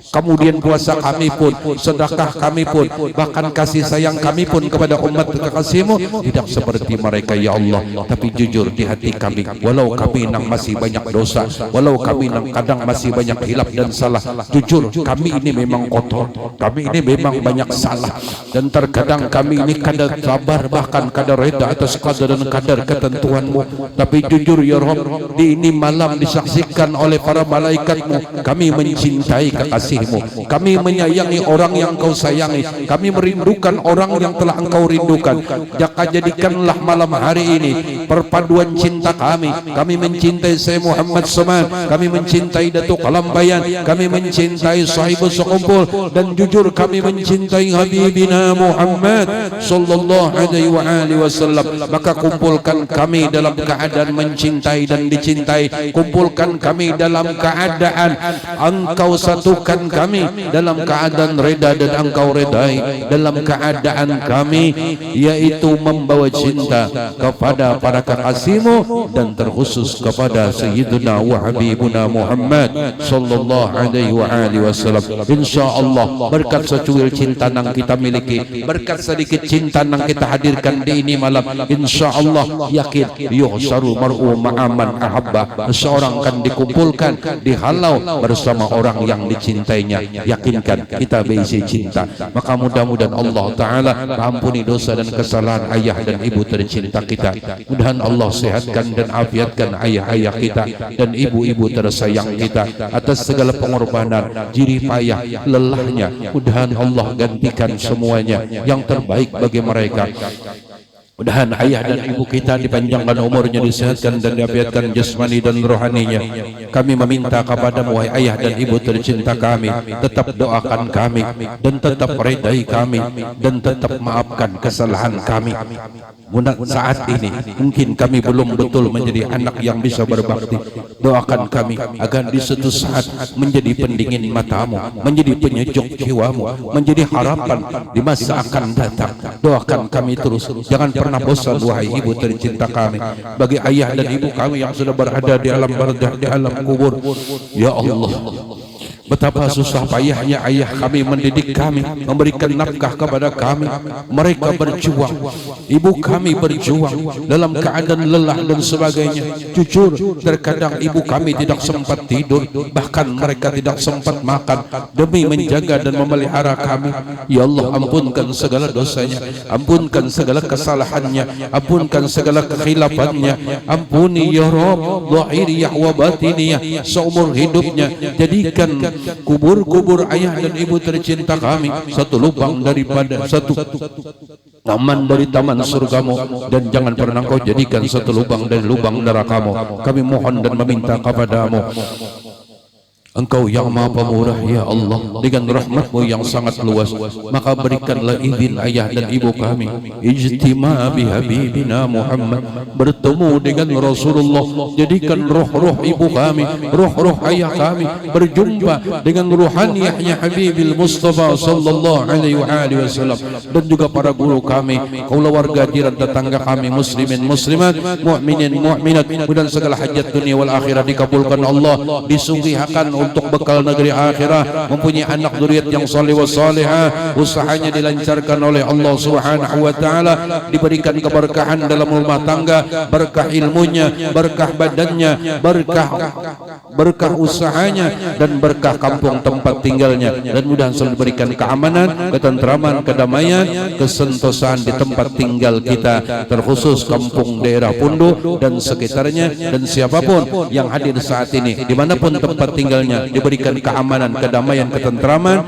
kemudian puasa kami pun, sedekah kami pun, bahkan kasih sayang kami pun kepada umat kekasihmu tidak seperti mereka ya Allah. Tapi jujur di hati kami, walau kami nang masih banyak dosa, walau kami nang kadang masih banyak hilaf dan salah, jujur kami ini memang kotor, kami ini memang banyak salah, dan terkadang kami ini kadar sabar, bahkan kadar reda atas kadar dan kadar ketentuanmu. Tapi jujur ya Rabb, di ini malam disaksikan oleh para malaikatmu, kami mencintai kekasihmu, kami menyayangi orang yang kau sayangi, kami merindukan orang yang telah engkau rindukan. Jaka jadikanlah malam hari ini perpaduan cinta kami. Kami mencintai Sayyid Muhammad Saman, kami mencintai Datuk Kalambayan, kami mencintai Sahibus Sekumpul, dan jujur kami mencintai Habibina Muhammad sallallahu alaihi wasallam. Maka kumpulkan kami dalam keadaan mencintai dan dicintai, kumpulkan kami dalam keadaan engkau satukan kami, dalam keadaan reda dan engkau redai, dalam keadaan keadaan kami yaitu membawa cinta kepada para kekasihmu dan terkhusus kepada Sayyiduna wa Habibuna Muhammad sallallahu alaihi wa alihi wasallam. Insyaallah berkat secuil cinta yang kita miliki, berkat sedikit cinta yang kita hadirkan di ini malam, insyaallah yakin yuhsyaru mar'u ma'aman ahabba, seorang akan dikumpulkan dihalau bersama orang yang dicintainya. Yakinkan kita berisi cinta, maka mudah-mudahan Allah Ta'ala ampuni dosa dan kesalahan ayah dan ibu tercinta kita. Mudah-mudahan Allah sehatkan dan afiatkan ayah-ayah kita dan ibu-ibu tersayang kita atas segala pengorbanan, jerih payah, lelahnya. Mudah-mudahan Allah gantikan semuanya yang terbaik bagi mereka. Mudah-mudahan ayah dan ibu kita dipanjangkan umurnya, disehatkan dan diafiatkan jasmani dan rohaninya. Kami meminta kepadamu wahai ayah dan ibu tercinta kami, tetap doakan kami dan tetap redai kami dan tetap maafkan kesalahan kami. Saat ini mungkin kami belum betul menjadi anak yang bisa berbakti. Doakan kami agar di suatu saat menjadi pendingin matamu, menjadi penyejuk jiwamu, menjadi harapan di masa akan datang. Doakan kami terus, jangan pernah bosan wahai ibu tercinta kami. Bagi ayah dan ibu kami yang sudah berada di alam barzakh, di alam kubur, ya Allah, betapa susah payahnya ayah kami mendidik kami, memberikan nafkah kepada kami. Mereka berjuang, ibu kami berjuang dalam keadaan lelah dan sebagainya. Jujur, terkadang ibu kami tidak sempat tidur, bahkan mereka tidak sempat makan demi menjaga dan memelihara kami. Ya Allah, ampunkan segala dosanya, ampunkan segala kesalahannya, ampunkan segala kekhilafannya. Ampuni ya Rabb zahiriyah wa batiniyah seumur hidupnya. Jadikan kubur-kubur ayah dan ibu tercinta kami satu lubang daripada satu taman dari taman surgamu, dan jangan pernah kau jadikan satu lubang dari lubang nerakamu. Kami mohon dan meminta kepadamu, Engkau yang maha pemurah ya Allah, dengan rahmatmu yang sangat luas, maka berikanlah izin ayah dan ibu kami ijtima' bi habibina Muhammad, bertemu dengan Rasulullah. Jadikan roh-roh ibu kami, roh-roh ayah kami berjumpa dengan ruhaniyahnya Habibil Mustafa sallallahu alaihi wasallam, dan juga para guru kami, kaula warga jiran tetangga kami, muslimin muslimat, mukminin mukminat. Mudah segala hajat dunia wal akhirah dikabulkan Allah, disugihakan untuk bekal negeri akhirah, mempunyai anak zuriat yang saleh wa salihah, usahanya dilancarkan oleh Allah Subhanahu wa taala, diberikan keberkahan dalam rumah tangga, berkah ilmunya, berkah badannya, berkah usahanya, dan berkah kampung tempat tinggalnya, dan mudah selalu diberikan keamanan, ketentraman, kedamaian, kesentosaan di tempat tinggal kita, terkhusus kampung daerah Pundu dan sekitarnya, dan siapapun yang hadir saat ini dimanapun tempat tinggalnya diberikan keamanan, kedamaian, ketentraman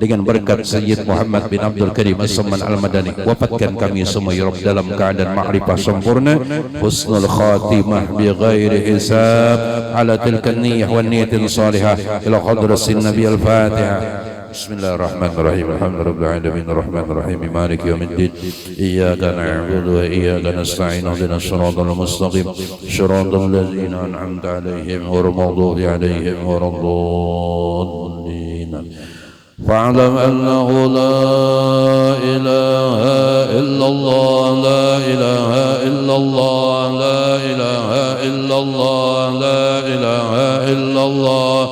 dengan berkat Sayyid Muhammad bin Abdul Karim As-Samman Al-Madani. Wafatkan kami semua ya Rabb dalam keadaan ma'rifah sempurna, husnul khatimah bi ghairi hisab, ala tilka niyyah wa niyatin salihah, ila hadratin Nabi Al-Fatihah. Bismillahirrahmanirrahim. Alhamdulillahirabbil alamin arrahmanir rahim maliki yaumiddin. Iyyaka na'budu wa iyyaka nasta'in. Ihdinas siratal mustaqim. Shiratal ladzina an'amta 'alaihim ghairil maghdubi 'alaihim waladdallin. Fa'lam annahu la ilaha illallah, la ilaha illallah, la ilaha illallah, la ilaha illallah,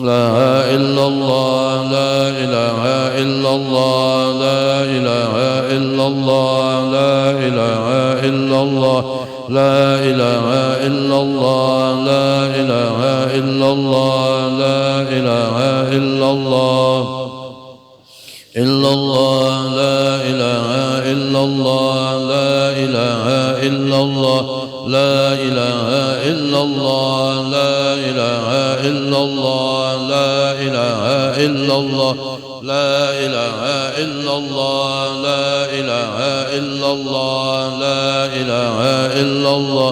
la illallah, la ilaha illallah, la ilaha illallah, la ilaha illallah, la ilaha illallah, la ilaha illallah, la ilaha illallah, illallah, la ilaha illallah, la ilaha illallah, la ilaha illallah, la ilaha illallah, la ilaha illallah, la ilaha illallah, la ilaha illallah, la ilaha illallah,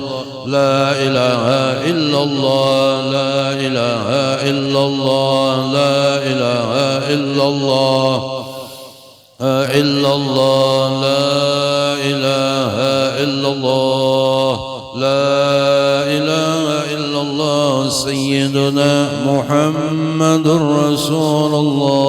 la ilaha illallah, la ilaha illallah, la ilaha illallah, illallah, la ilaha illallah, la ilaha illallah, sayyiduna Muhammadur Rasulullah.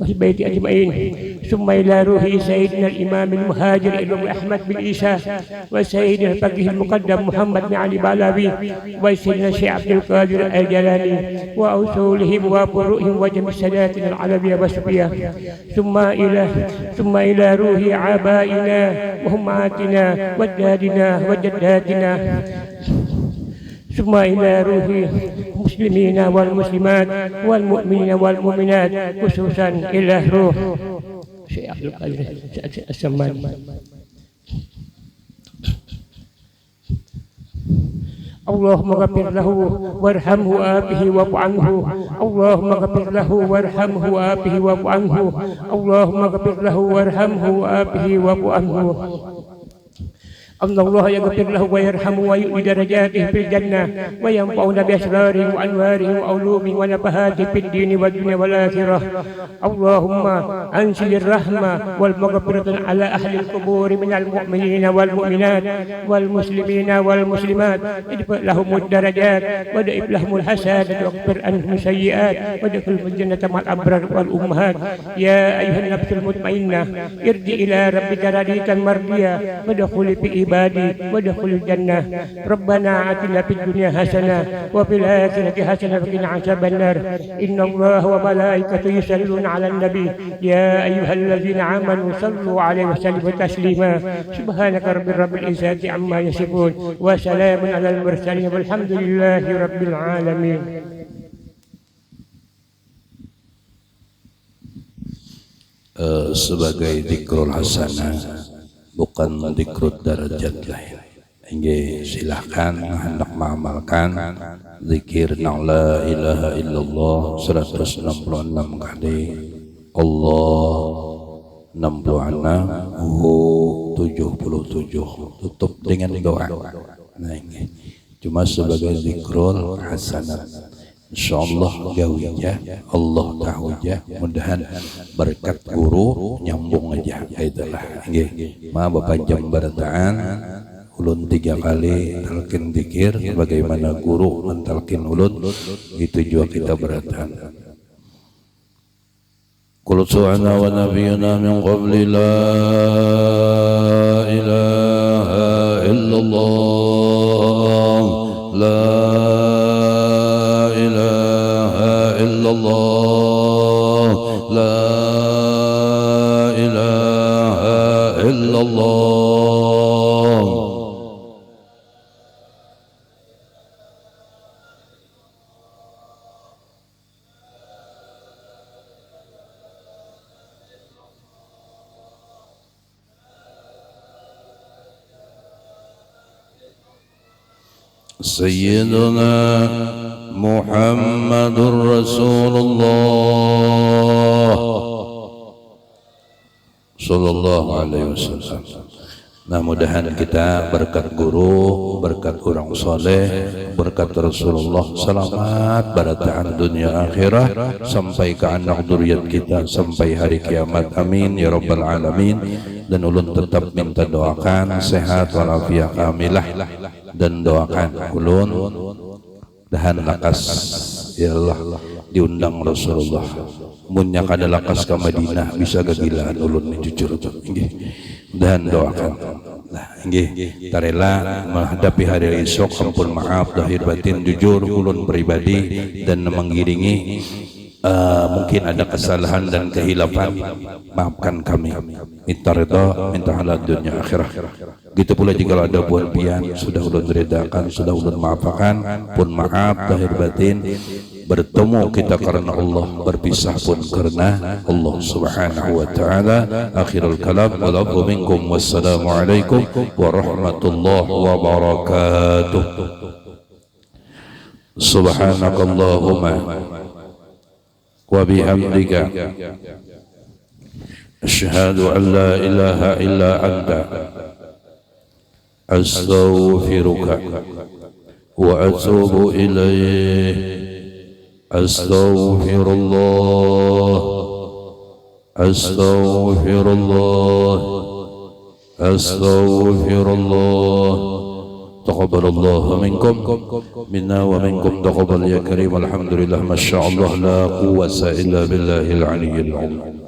والبيت أجمعين ثم إلى روح سيدنا الإمام المهاجر الإمام أحمد بن عيسى وسيد الفقيه المقدم محمد بن علي بعلوي وسيدنا الشيخ عبد القادر الجلاني وأصولهم وفروعهم وجميع ساداتنا العلوية والصوفية ثم إلى روح آبائنا وأمهاتنا وأجدادنا وجداتنا ثم إلى روح المسلمين والمسلمات والمؤمنين والمؤمنات خصوصا إلى روح الشيخ عبد القادر السماني. اللهم اغفر له وارحمه وآبه واعف عنه. اللهم اغفر له وارحمه وآبه واعف عنه. اللهم اغفر له وارحمه وآبه واعف عنه. أن الله يغفر له ويرحمه ويؤتي درجاته في الجنة وينفعنا بأسراره وأنواره وعلومه ونفحاته في الدين والدنيا والآخرة. اللهم أنزل الرحمة والمغفرة على أهل القبور من المؤمنين والمؤمنات والمسلمين والمسلمات. ادفع لهم الدرجات ودئب لهم الحسنات واغفر عنهم السيئات وادخلهم الجنة مع الأبرار والأمهات. يا أيها النفس المطمئنة ارجع إلى ربك راضية مرضية وادخلي في عبادي وادخل الجنة. ربنا آتنا في الدنيا حسنة وفي الآخرة حسنة وقنا عذاب النار. إن الله وملائكته يصلون على النبي يا أيها الذين آمنوا صلوا عليه وسلموا تسليما. سبحانك رب العزة عما يصفون وسلام على المرسلين والحمد لله رب العالمين. Sebagai dzikrul hasanah, bukan dzikrul darajat lain. Inge silahkan hendak mengamalkan zikir la ilaha illallah 166 kali, Allah 66, Hu 77. Tutup dengan doa. Nah, ini cuma sebagai zikrul hasanah. Insyaallah gawinya Allah tahu aja, mudahan berkat guru nyambung aja itulah nggih. Ma Bapak jam barataan ulun 3 kali talqin zikir bagaimana guru mentalqin ulun, itu juga kita barataan. Qul su'ana wa nabiyyuna min qabli la ilaha illallah la illallah la ilaha illallah. Sayyiduna Muhammadur Rasulullah sallallahu alaihi wasallam. Nah, mudahan kita berkat guru, berkat orang soleh, berkat Rasulullah, selamat barataan dunia akhirah sampai ke anak zuriat kita sampai hari kiamat. Amin ya rabbal alamin. Dan ulun tetap minta doakan sehat walafiat kamilah, dan doakan ulun dahan lakas ya Allah diundang Rasulullah munnya kada lakas ke Madinah bisa gagilaan ulun ni jujur nggih. Dan doakan nah nggih tarela menghadapi hari esok. Ampun maaf lahir batin jujur ulun pribadi dan menggiringi mungkin ada kesalahan dan kehilapan, maafkan kami. Minta ridha, minta halal dunia akhirah. Gitu pula jika ada buat pian sudah ulun redakan, sudah ulun maafkan, pun maaf lahir batin. Bertemu kita karena Allah, berpisah pun karena Allah subhanahu wa ta'ala. Akhirul kalam walafu minkum, wassalamualaikum warahmatullahi wabarakatuh. Subhanakallahumma wa bihamdika asyhadu an la ilaha illa anta astaghfiruka wa atubu ilaih. Astaghfirullah astaghfirullah astaghfirullah taqabbalallahu minkum minna wa minkum taqabbal ya karim. Alhamdulillah, masya Allah, la quwwata illa billahil aliyyil azim.